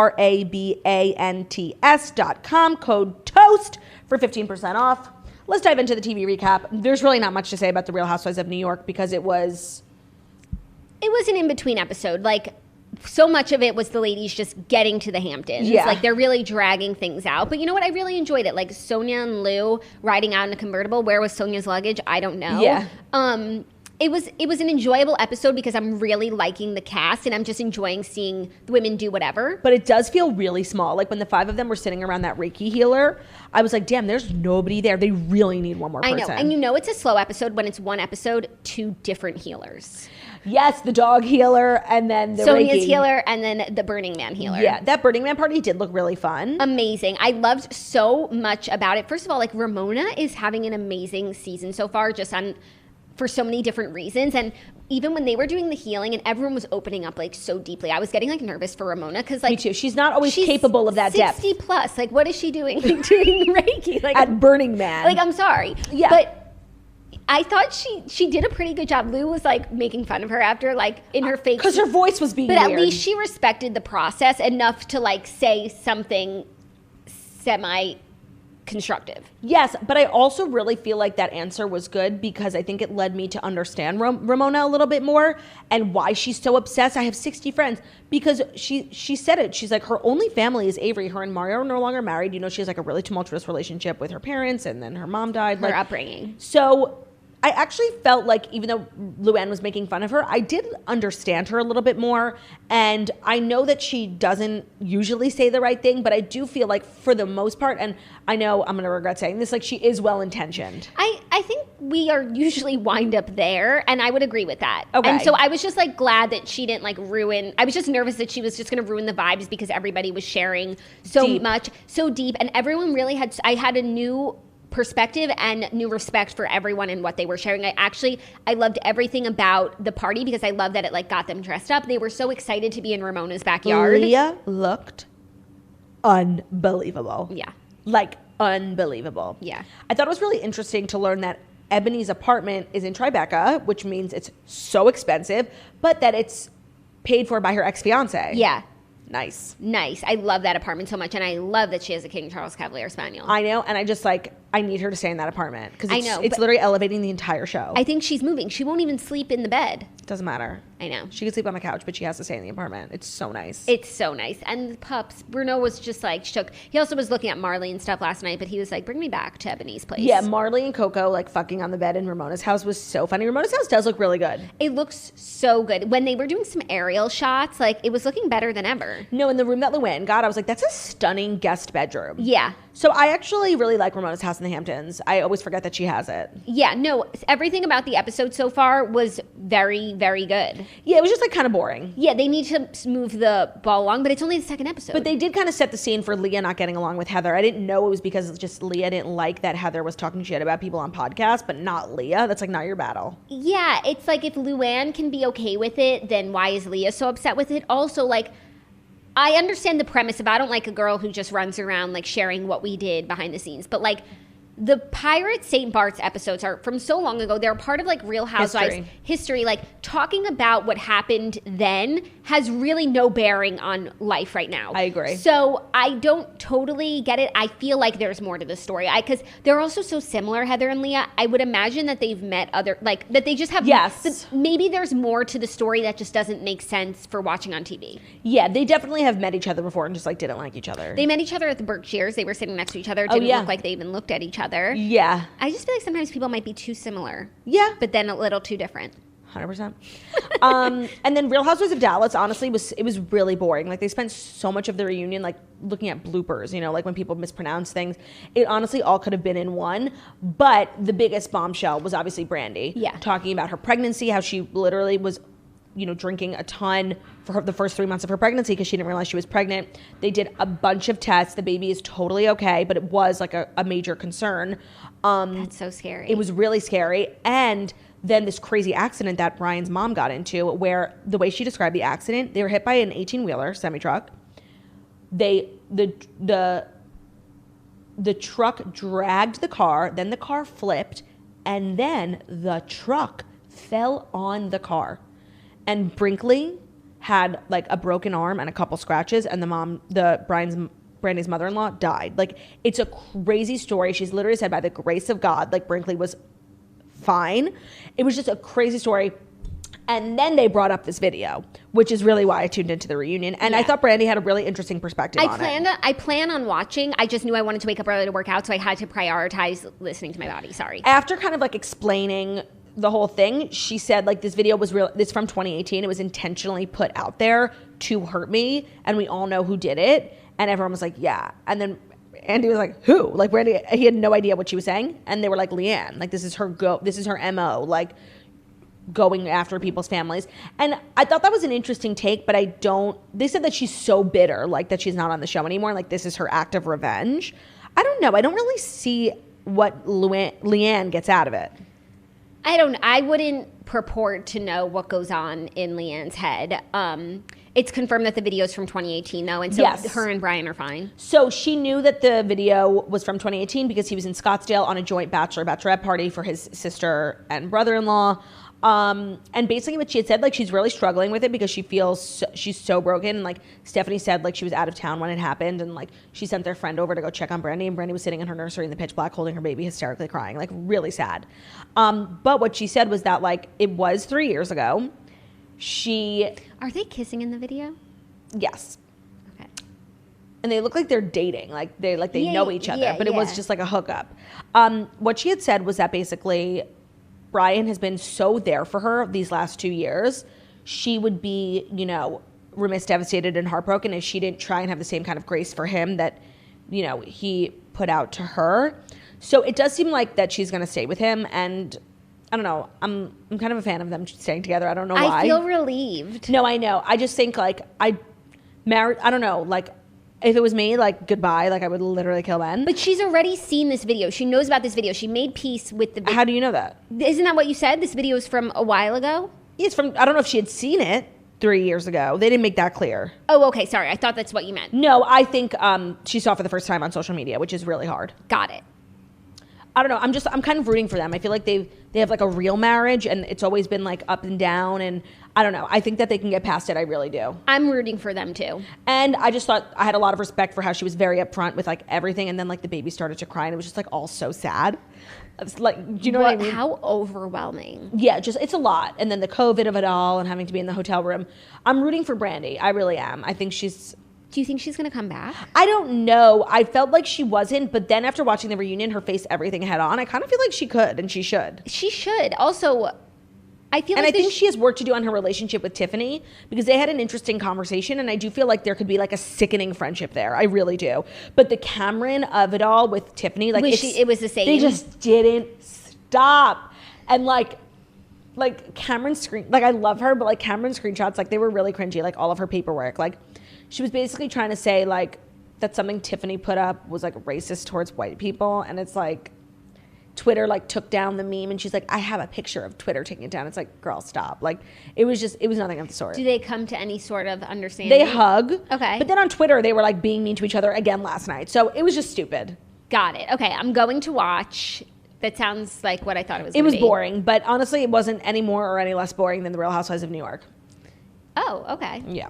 Code TOAST for 15% off. Let's dive into the TV recap. There's really not much to say about the Real Housewives of New York because it was an in-between episode. Like, so much of it was the ladies just getting to the Hamptons. Yeah. Like, they're really dragging things out. But you know what? I really enjoyed it. Like, Sonia and Lou riding out in a convertible. Where was Sonia's luggage? I don't know. Yeah. It was an enjoyable episode because I'm really liking the cast and I'm just enjoying seeing the women do whatever. But it does feel really small. Like when the five of them were sitting around that Reiki healer, I was like, damn, there's nobody there. They really need one more person. I know. And you know it's a slow episode when it's one episode, two different healers. Yes, the dog healer and then the Sonia's Reiki healer and then the Burning Man healer. Yeah, that Burning Man party did look really fun. Amazing. I loved so much about it. First of all, like Ramona is having an amazing season so far for so many different reasons. And even when they were doing the healing and everyone was opening up like so deeply, I was getting like nervous for Ramona because like me too. She's not always capable of that 60 depth. Plus. Like what is she doing? Like doing Reiki like at Burning Man. Like I'm sorry. Yeah. But I thought she did a pretty good job. Lou was like making fun of her after like in her fake because her voice was being but weird. At least she respected the process enough to like say something semi constructive. Yes, but I also really feel like that answer was good because I think it led me to understand Ramona a little bit more and why she's so obsessed. I have 60 friends because she said it. She's like, her only family is Avery. Her and Mario are no longer married. You know, she has like a really tumultuous relationship with her parents and then her mom died. Her upbringing. So I actually felt like even though Luann was making fun of her, I did understand her a little bit more. And I know that she doesn't usually say the right thing, but I do feel like for the most part, and I know I'm going to regret saying this, like she is well-intentioned. I think we are usually wind up there, and I would agree with that. Okay. And so I was just like glad that she didn't like ruin, I was just nervous that she was just going to ruin the vibes because everybody was sharing so much, so deep, and everyone really I had a new perspective and new respect for everyone and what they were sharing. I loved everything about the party because I love that it like got them dressed up. They were so excited to be in Ramona's backyard. Leah looked unbelievable. Yeah. Like unbelievable. Yeah. I thought it was really interesting to learn that Ebony's apartment is in Tribeca, which means it's so expensive, but that it's paid for by her ex-fiance. Yeah. Nice. I love that apartment so much, and I love that she has a King Charles Cavalier Spaniel. I know, and I just like, I need her to stay in that apartment because it's but literally elevating the entire show. I think she's moving. She won't even sleep in the bed. Doesn't matter. I know. She can sleep on the couch, but she has to stay in the apartment. It's so nice. It's so nice. And the pups, Bruno was just like shook. He also was looking at Marley and stuff last night, but he was like, bring me back to Ebony's place. Yeah, Marley and Coco like fucking on the bed in Ramona's house was so funny. Ramona's house does look really good. It looks so good. When they were doing some aerial shots, like it was looking better than ever. No, in the room that Luann got, I was like, that's a stunning guest bedroom. Yeah. So I actually really like Ramona's house in the Hamptons. I always forget that she has it. Yeah, no, everything about the episode so far was very, very good. Yeah, it was just like kind of boring. Yeah, they need to move the ball along, but it's only the second episode. But they did kind of set the scene for Leah not getting along with Heather. I didn't know it was because just Leah didn't like that Heather was talking shit about people on podcasts, but not Leah. That's like not your battle. Yeah, it's like if Luann can be okay with it, then why is Leah so upset with it? Also, like, I understand the premise of I don't like a girl who just runs around like sharing what we did behind the scenes, but like the Pirate St. Bart's episodes are from so long ago. They're part of like Real Housewives history. Like talking about what happened then has really no bearing on life right now. I agree. So I don't totally get it. I feel like there's more to the story. Because they're also so similar, Heather and Leah. I would imagine that they've met that they just have. Yes. Maybe there's more to the story that just doesn't make sense for watching on TV. Yeah, they definitely have met each other before and just like didn't like each other. They met each other at the Berkshires. They were sitting next to each other. It didn't look like they even looked at each other. Yeah. I just feel like sometimes people might be too similar. Yeah. But then a little too different. 100%. And then Real Housewives of Dallas, honestly, it was really boring. Like they spent so much of the reunion like looking at bloopers, you know, like when people mispronounce things. It honestly all could have been in one. But the biggest bombshell was obviously Brandi. Yeah. Talking about her pregnancy, how she literally was, you know, drinking a ton for the first 3 months of her pregnancy because she didn't realize she was pregnant. They did a bunch of tests. The baby is totally okay, but it was like a major concern. That's so scary. It was really scary. And then this crazy accident that Bryan's mom got into, where the way she described the accident, they were hit by an 18-wheeler semi-truck. The truck dragged the car, then the car flipped, and then the truck fell on the car. And Brinkley had like a broken arm and a couple scratches, and Brandi's mother-in-law died. Like, it's a crazy story. She's literally said, by the grace of God, like Brinkley was fine. It was just a crazy story. And then they brought up this video, which is really why I tuned into the reunion. And I thought Brandi had a really interesting perspective on it. I plan on watching. I just knew I wanted to wake up early to work out, so I had to prioritize listening to my body. Sorry. After kind of like explaining the whole thing, she said like this video was real. This from 2018. It was intentionally put out there to hurt me, and we all know who did it. And everyone was like, yeah. And then Andy was like, who? Like Brandi, he had no idea what she was saying, and they were like, Leanne, like this is her MO, like going after people's families. And I thought that was an interesting take, but they said that she's so bitter, like that she's not on the show anymore, like this is her act of revenge. I don't know. I don't really see what Leanne gets out of it. I wouldn't purport to know what goes on in Leanne's head. It's confirmed that the video is from 2018, though, and so her and Bryan are fine. So she knew that the video was from 2018 because he was in Scottsdale on a joint bachelorette party for his sister and brother-in-law. And basically what she had said, like she's really struggling with it because she feels she's so broken. And like Stephanie said, like she was out of town when it happened, and like she sent their friend over to go check on Brandi, and Brandi was sitting in her nursery in the pitch black holding her baby, hysterically crying, like really sad. But what she said was that like it was 3 years ago. Are they kissing in the video? Yes. Okay. And they look like they're dating, like they know each other, but it was just like a hookup. What she had said was that basically Bryan has been so there for her these last 2 years. She would be, you know, remiss, devastated, and heartbroken if she didn't try and have the same kind of grace for him that, you know, he put out to her. So it does seem like that she's going to stay with him, and I don't know. I'm kind of a fan of them staying together. I don't know why. I feel relieved. No, I know. I just think like I don't know, like if it was me, like goodbye, like I would literally kill Ben. But she's already seen this video. She knows about this video. She made peace with the video. How do you know that? Isn't that what you said? This video is from a while ago? It's from, I don't know if she had seen it 3 years ago. They didn't make that clear. Oh, okay. Sorry. I thought that's what you meant. No, I think she saw it for the first time on social media, which is really hard. Got it. I don't know. I'm kind of rooting for them. I feel like they have like a real marriage, and it's always been like up and down, and I don't know. I think that they can get past it. I really do. I'm rooting for them too. And I just thought I had a lot of respect for how she was very upfront with like everything, and then like the baby started to cry, and it was just like all so sad. It's like, do you know what I mean? How overwhelming. Yeah, just it's a lot. And then the COVID of it all, and having to be in the hotel room. I'm rooting for Brandi. I really am. I think she's. Do you think she's going to come back? I don't know. I felt like she wasn't, but then after watching the reunion, her face everything head on, I kind of feel like she could, and she should. She should. Also, I feel and like I think she has work to do on her relationship with Tiffany, because they had an interesting conversation, and I do feel like there could be like a sickening friendship there. I really do. But the Cameron of it all with Tiffany, like it was the same. They just didn't stop. And like Cameron's like I love her, but like Cameron's screenshots, like they were really cringy, like all of her paperwork. Like she was basically trying to say like that something Tiffany put up was like racist towards white people, and it's like Twitter like took down the meme, and she's like, I have a picture of Twitter taking it down. It's like, girl, stop. Like it was nothing of the sort. Do they come to any sort of understanding? They hug. Okay. But then on Twitter they were like being mean to each other again last night. So it was just stupid. Got it. Okay, I'm going to watch. That sounds like what I thought it was. It was boring, but honestly, it wasn't any more or any less boring than The Real Housewives of New York. Oh, okay. Yeah.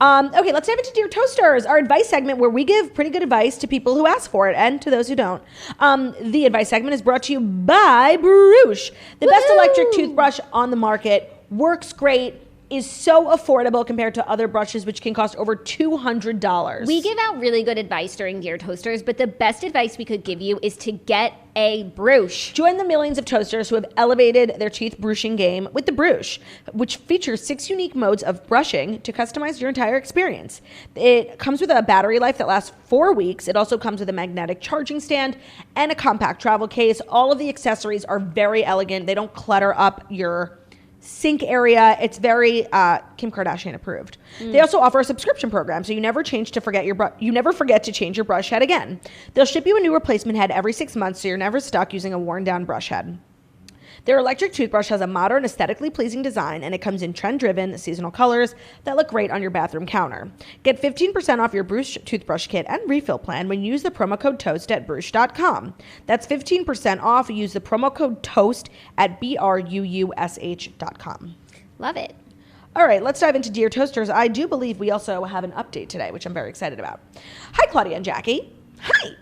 Okay, let's dive into Dear Toasters, our advice segment where we give pretty good advice to people who ask for it and to those who don't. The advice segment is brought to you by Bruche, the best electric toothbrush on the market. Works great, is so affordable compared to other brushes, which can cost over $200. We give out really good advice during Dear Toasters, but the best advice we could give you is to get a Bruche. Join the millions of toasters who have elevated their teeth brushing game with the Bruche, which features 6 unique modes of brushing to customize your entire experience. It comes with a battery life that lasts 4 weeks. It also comes with a magnetic charging stand and a compact travel case. All of the accessories are very elegant. They don't clutter up your sink area. It's very Kim Kardashian approved. They also offer a subscription program, so you never forget to change your brush head again. They'll ship you a new replacement head every 6 months, so you're never stuck using a worn down brush head. Their electric toothbrush has a modern, aesthetically pleasing design, and it comes in trend-driven, seasonal colors that look great on your bathroom counter. Get 15% off your Bruche toothbrush kit and refill plan when you use the promo code TOAST at Bruche.com. That's 15% off. Use the promo code TOAST at BRUUSH.com. Love it. All right, let's dive into Dear Toasters. I do believe we also have an update today, which I'm very excited about. Hi, Claudia and Jackie. Hi.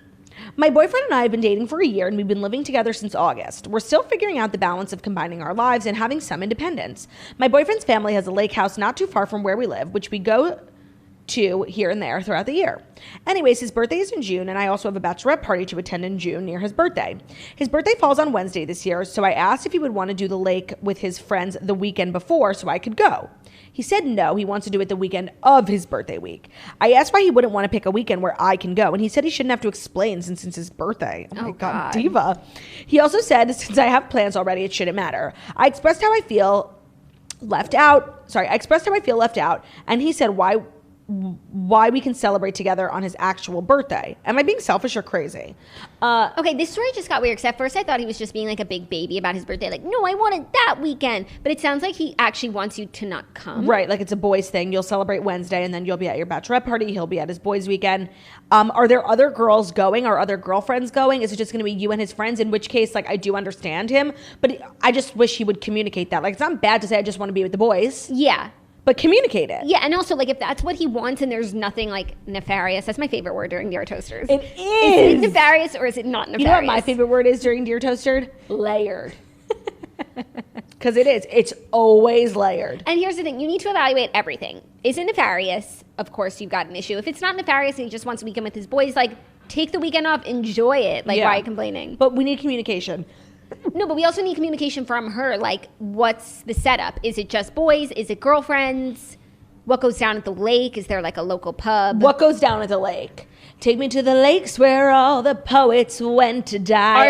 My boyfriend and I have been dating for a year, and we've been living together since August. We're still figuring out the balance of combining our lives and having some independence. My boyfriend's family has a lake house not too far from where we live, which we go to here and there throughout the year. Anyways, his birthday is in June, and I also have a bachelorette party to attend in June near his birthday. His birthday falls on Wednesday this year, so I asked if he would want to do the lake with his friends the weekend before so I could go. He said no, he wants to do it the weekend of his birthday week. I asked why he wouldn't want to pick a weekend where I can go, and he said he shouldn't have to explain since it's his birthday. Oh my God, diva. He also said since I have plans already, it shouldn't matter. I expressed how I feel left out, and he said why we can celebrate together on his actual birthday. Am I being selfish or crazy? Okay, this story just got weird, because at first I thought he was just being like a big baby about his birthday. Like, no, I want it that weekend. But it sounds like he actually wants you to not come. Right, like it's a boys thing. You'll celebrate Wednesday, and then you'll be at your bachelorette party. He'll be at his boys' weekend. Are there other girls going? Are other girlfriends going? Is it just going to be you and his friends? In which case, like, I do understand him. But I just wish he would communicate that. Like, it's not bad to say I just want to be with the boys. Yeah. But communicate it. Yeah, and also, like, if that's what he wants and there's nothing, like, nefarious. That's my favorite word during Dear Toasters. It is. Is it nefarious or is it not nefarious? You know what my favorite word is during Dear Toaster? Layered. Because it is. It's always layered. And here's the thing. You need to evaluate everything. Is it nefarious? Of course, you've got an issue. If it's not nefarious and he just wants a weekend with his boys, like, take the weekend off. Enjoy it. Like, why are you complaining? But we need communication. No, but we also need communication from her. Like, what's the setup? Is it just boys? Is it girlfriends? What goes down at the lake? Is there like a local pub? What goes down at the lake? Take me to the lakes where all the poets went to die.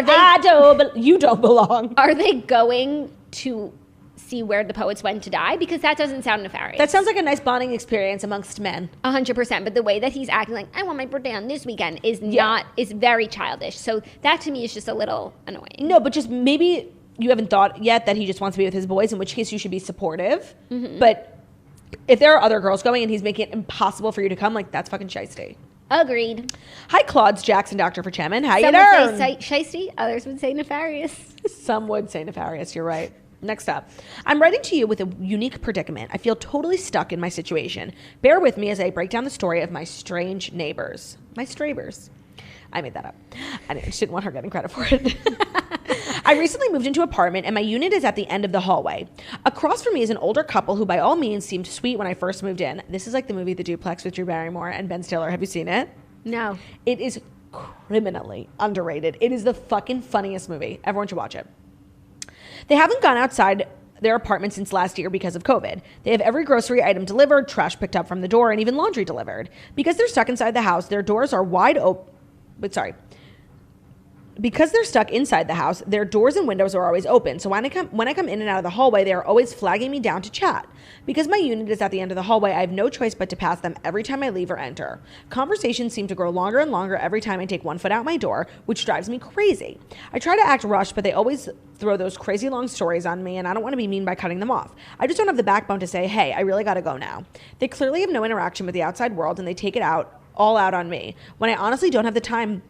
You don't belong. Are they going to see where the poets went to die? Because that doesn't sound nefarious. That sounds like a nice bonding experience amongst men. 100%. But the way that he's acting like, I want my birthday on this weekend is very childish. So that to me is just a little annoying. No, but just maybe you haven't thought yet that he just wants to be with his boys, in which case you should be supportive. Mm-hmm. But if there are other girls going and he's making it impossible for you to come, like, that's fucking shiesty. Agreed. Hi, Claude's Jackson, Dr. for Chemin. How you doing? Some would say shiesty, others would say nefarious. Some would say nefarious, you're right. Next up, I'm writing to you with a unique predicament. I feel totally stuck in my situation. Bear with me as I break down the story of my strange neighbors. My straybers. I made that up. I just didn't want her getting credit for it. I recently moved into an apartment, and my unit is at the end of the hallway. Across from me is an older couple who by all means seemed sweet when I first moved in. This is like the movie The Duplex with Drew Barrymore and Ben Stiller. Have you seen it? No. It is criminally underrated. It is the fucking funniest movie. Everyone should watch it. They haven't gone outside their apartment since last year because of COVID. They have every grocery item delivered, trash picked up from the door, and even laundry delivered. Because they're stuck inside the house, their doors are wide open. Because they're stuck inside the house, their doors and windows are always open. So when I come in and out of the hallway, they are always flagging me down to chat. Because my unit is at the end of the hallway, I have no choice but to pass them every time I leave or enter. Conversations seem to grow longer and longer every time I take one foot out my door, which drives me crazy. I try to act rushed, but they always throw those crazy long stories on me, and I don't want to be mean by cutting them off. I just don't have the backbone to say, hey, I really got to go now. They clearly have no interaction with the outside world, and they take it all out on me, when I honestly don't have the time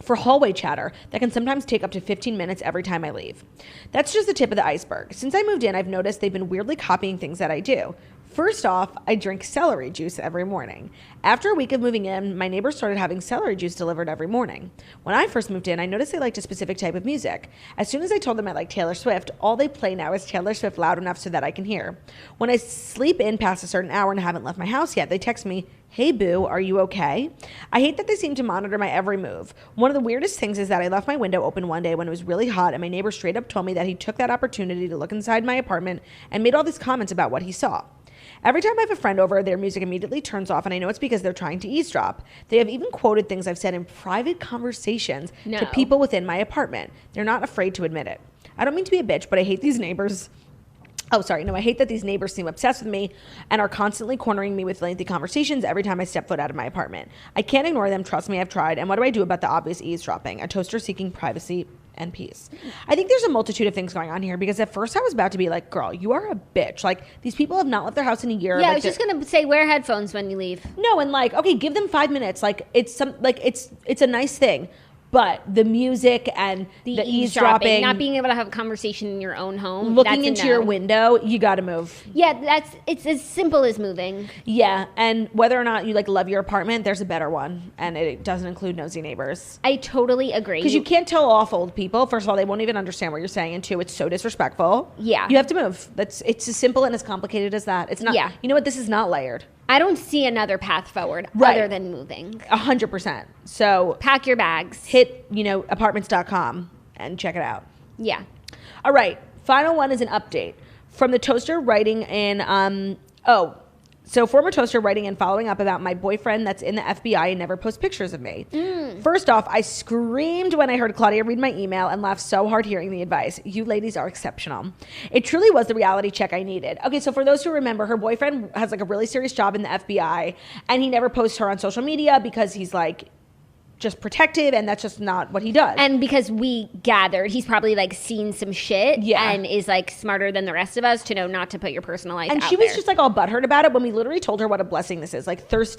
for hallway chatter that can sometimes take up to 15 minutes every time I leave. That's just the tip of the iceberg. Since I moved in, I've noticed they've been weirdly copying things that I do. First off, I drink celery juice every morning. After a week of moving in, my neighbors started having celery juice delivered every morning. When I first moved in, I noticed they liked a specific type of music. As soon as I told them I like Taylor Swift, all they play now is Taylor Swift loud enough so that I can hear. When I sleep in past a certain hour and haven't left my house yet, they text me, "Hey boo, are you okay?" I hate that they seem to monitor my every move. One of the weirdest things is that I left my window open one day when it was really hot, and my neighbor straight up told me that he took that opportunity to look inside my apartment and made all these comments about what he saw. Every time I have a friend over, their music immediately turns off, and I know it's because they're trying to eavesdrop. They have even quoted things I've said in private conversations to people within my apartment. They're not afraid to admit it. I don't mean to be a bitch, but I hate these neighbors. I hate that these neighbors seem obsessed with me and are constantly cornering me with lengthy conversations every time I step foot out of my apartment. I can't ignore them. Trust me, I've tried. And what do I do about the obvious eavesdropping? A toaster seeking privacy and peace. I think there's a multitude of things going on here, because at first I was about to be like, girl, you are a bitch. Like, these people have not left their house in a year. Yeah, like, I was just going to say, wear headphones when you leave. No, and like, okay, give them 5 minutes. Like, it's a nice thing. But the music and the eavesdropping, not being able to have a conversation in your own home, looking into your window, you got to move. Yeah, it's as simple as moving. Yeah, and whether or not you like love your apartment, there's a better one, and it doesn't include nosy neighbors. I totally agree. Because you can't tell off old people. First of all, they won't even understand what you're saying, and two, it's so disrespectful. Yeah, you have to move. It's as simple and as complicated as that. It's not. Yeah. You know what? This is not layered. I don't see another path forward other than moving. 100%. So pack your bags. Hit, apartments.com and check it out. Yeah. All right. Final one is an update from the toaster writing in, former toaster writing and following up about my boyfriend that's in the FBI and never posts pictures of me. First off, I screamed when I heard Claudia read my email and laughed so hard hearing the advice. You ladies are exceptional. It truly was the reality check I needed. Okay, so for those who remember, her boyfriend has like a really serious job in the FBI, and he never posts her on social media because he's like just protective, and that's just not what he does. And because we gathered, he's probably like seen some shit and is like smarter than the rest of us to know not to put your personal life and out she was there. just like all butthurt about it when we literally told her what a blessing this is. Like thirst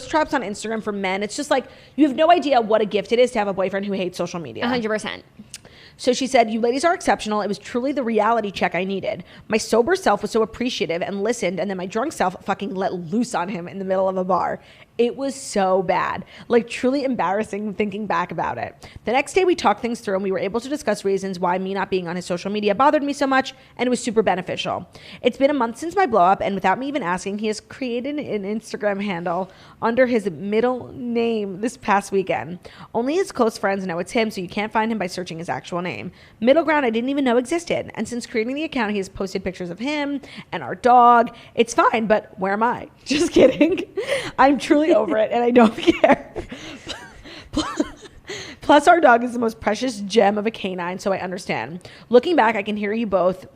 traps on Instagram for men. It's just like, you have no idea what a gift it is to have a boyfriend who hates social media. 100%. So she said, you ladies are exceptional. It was truly the reality check I needed. My sober self was so appreciative and listened, and then my drunk self fucking let loose on him in the middle of a bar. It was so bad, like truly embarrassing thinking back about it. The next day we talked things through, and we were able to discuss reasons why me not being on his social media bothered me so much, and it was super beneficial. It's been a month since my blow up, and without me even asking, he has created an Instagram handle under his middle name this past weekend. Only his close friends know it's him, so you can't find him by searching his actual name. Middle ground I didn't even know existed, and since creating the account, he has posted pictures of him and our dog. It's fine, but where am I? Just kidding. I'm truly over it, and I don't care. Plus, our dog is the most precious gem of a canine, so I understand. Looking back, I can hear you both.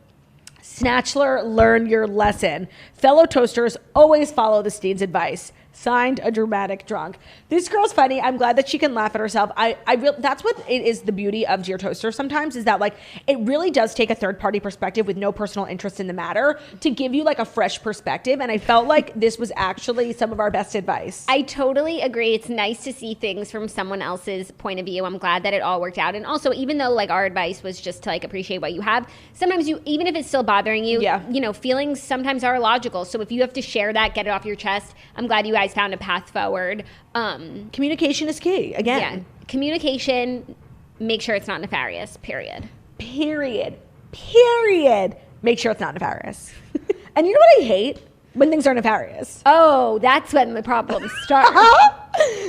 Snatchler, learn your lesson. Fellow toasters, always follow the Steen's advice. Signed, a dramatic drunk. This girl's funny. I'm glad that she can laugh at herself. That's what it is, the beauty of Dear Toaster sometimes, is that like it really does take a third party perspective with no personal interest in the matter to give you like a fresh perspective. And I felt like this was actually some of our best advice. I totally agree. It's nice to see things from someone else's point of view. I'm glad that it all worked out. And also, even though like our advice was just to like appreciate what you have, sometimes even if it's still bothering you, feelings sometimes are logical. So if you have to share that, get it off your chest. I'm glad you guys found a path forward. Communication is key. Again. Yeah. Communication, make sure it's not nefarious, period. Make sure it's not nefarious. And you know what I hate? When things are nefarious. Oh, that's when the problems start.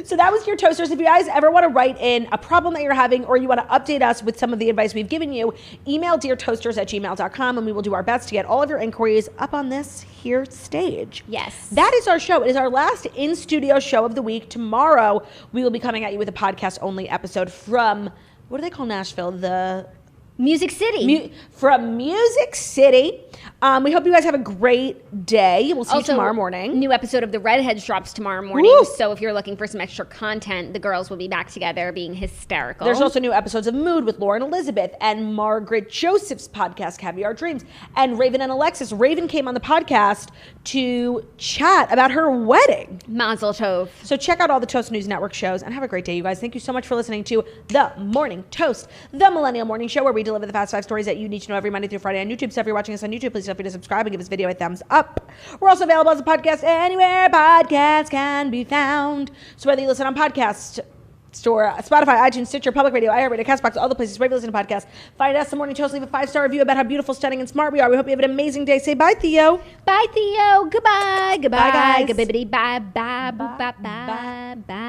So that was Your Toasters. If you guys ever want to write in a problem that you're having, or you want to update us with some of the advice we've given you, email deartoasters@gmail.com, and we will do our best to get all of your inquiries up on this here stage. Yes. That is our show. It is our last in-studio show of the week. Tomorrow, we will be coming at you with a podcast-only episode from, what do they call Nashville? The Music City. From Music City. We hope you guys have a great day. We'll see you tomorrow morning. New episode of The Redheads drops tomorrow morning. Woo! So if you're looking for some extra content, the girls will be back together being hysterical. There's also new episodes of Mood with Lauren Elizabeth and Margaret Joseph's podcast, Caviar Dreams, and Raven and Alexis. Raven came on the podcast to chat about her wedding. Mazel tov. So check out all the Toast News Network shows and have a great day, you guys. Thank you so much for listening to The Morning Toast, the Millennial Morning Show, where we deliver the fast 5 stories that you need to know every Monday through Friday on YouTube. So if you're watching us on YouTube, please feel free to subscribe and give this video a thumbs up. We're also available as a podcast anywhere podcasts can be found. So whether you listen on podcast store, Spotify, iTunes, Stitcher, Public Radio, iHeartRadio, CastBox, all the places where you listen to podcasts, find us The Morning Toast, leave a 5-star review about how beautiful, stunning, and smart we are. We hope you have an amazing day. Say bye, Theo. Bye, Theo. Goodbye. Goodbye. Bye, guys. Goodbye. Bye. Bye. Bye. Bye. Bye.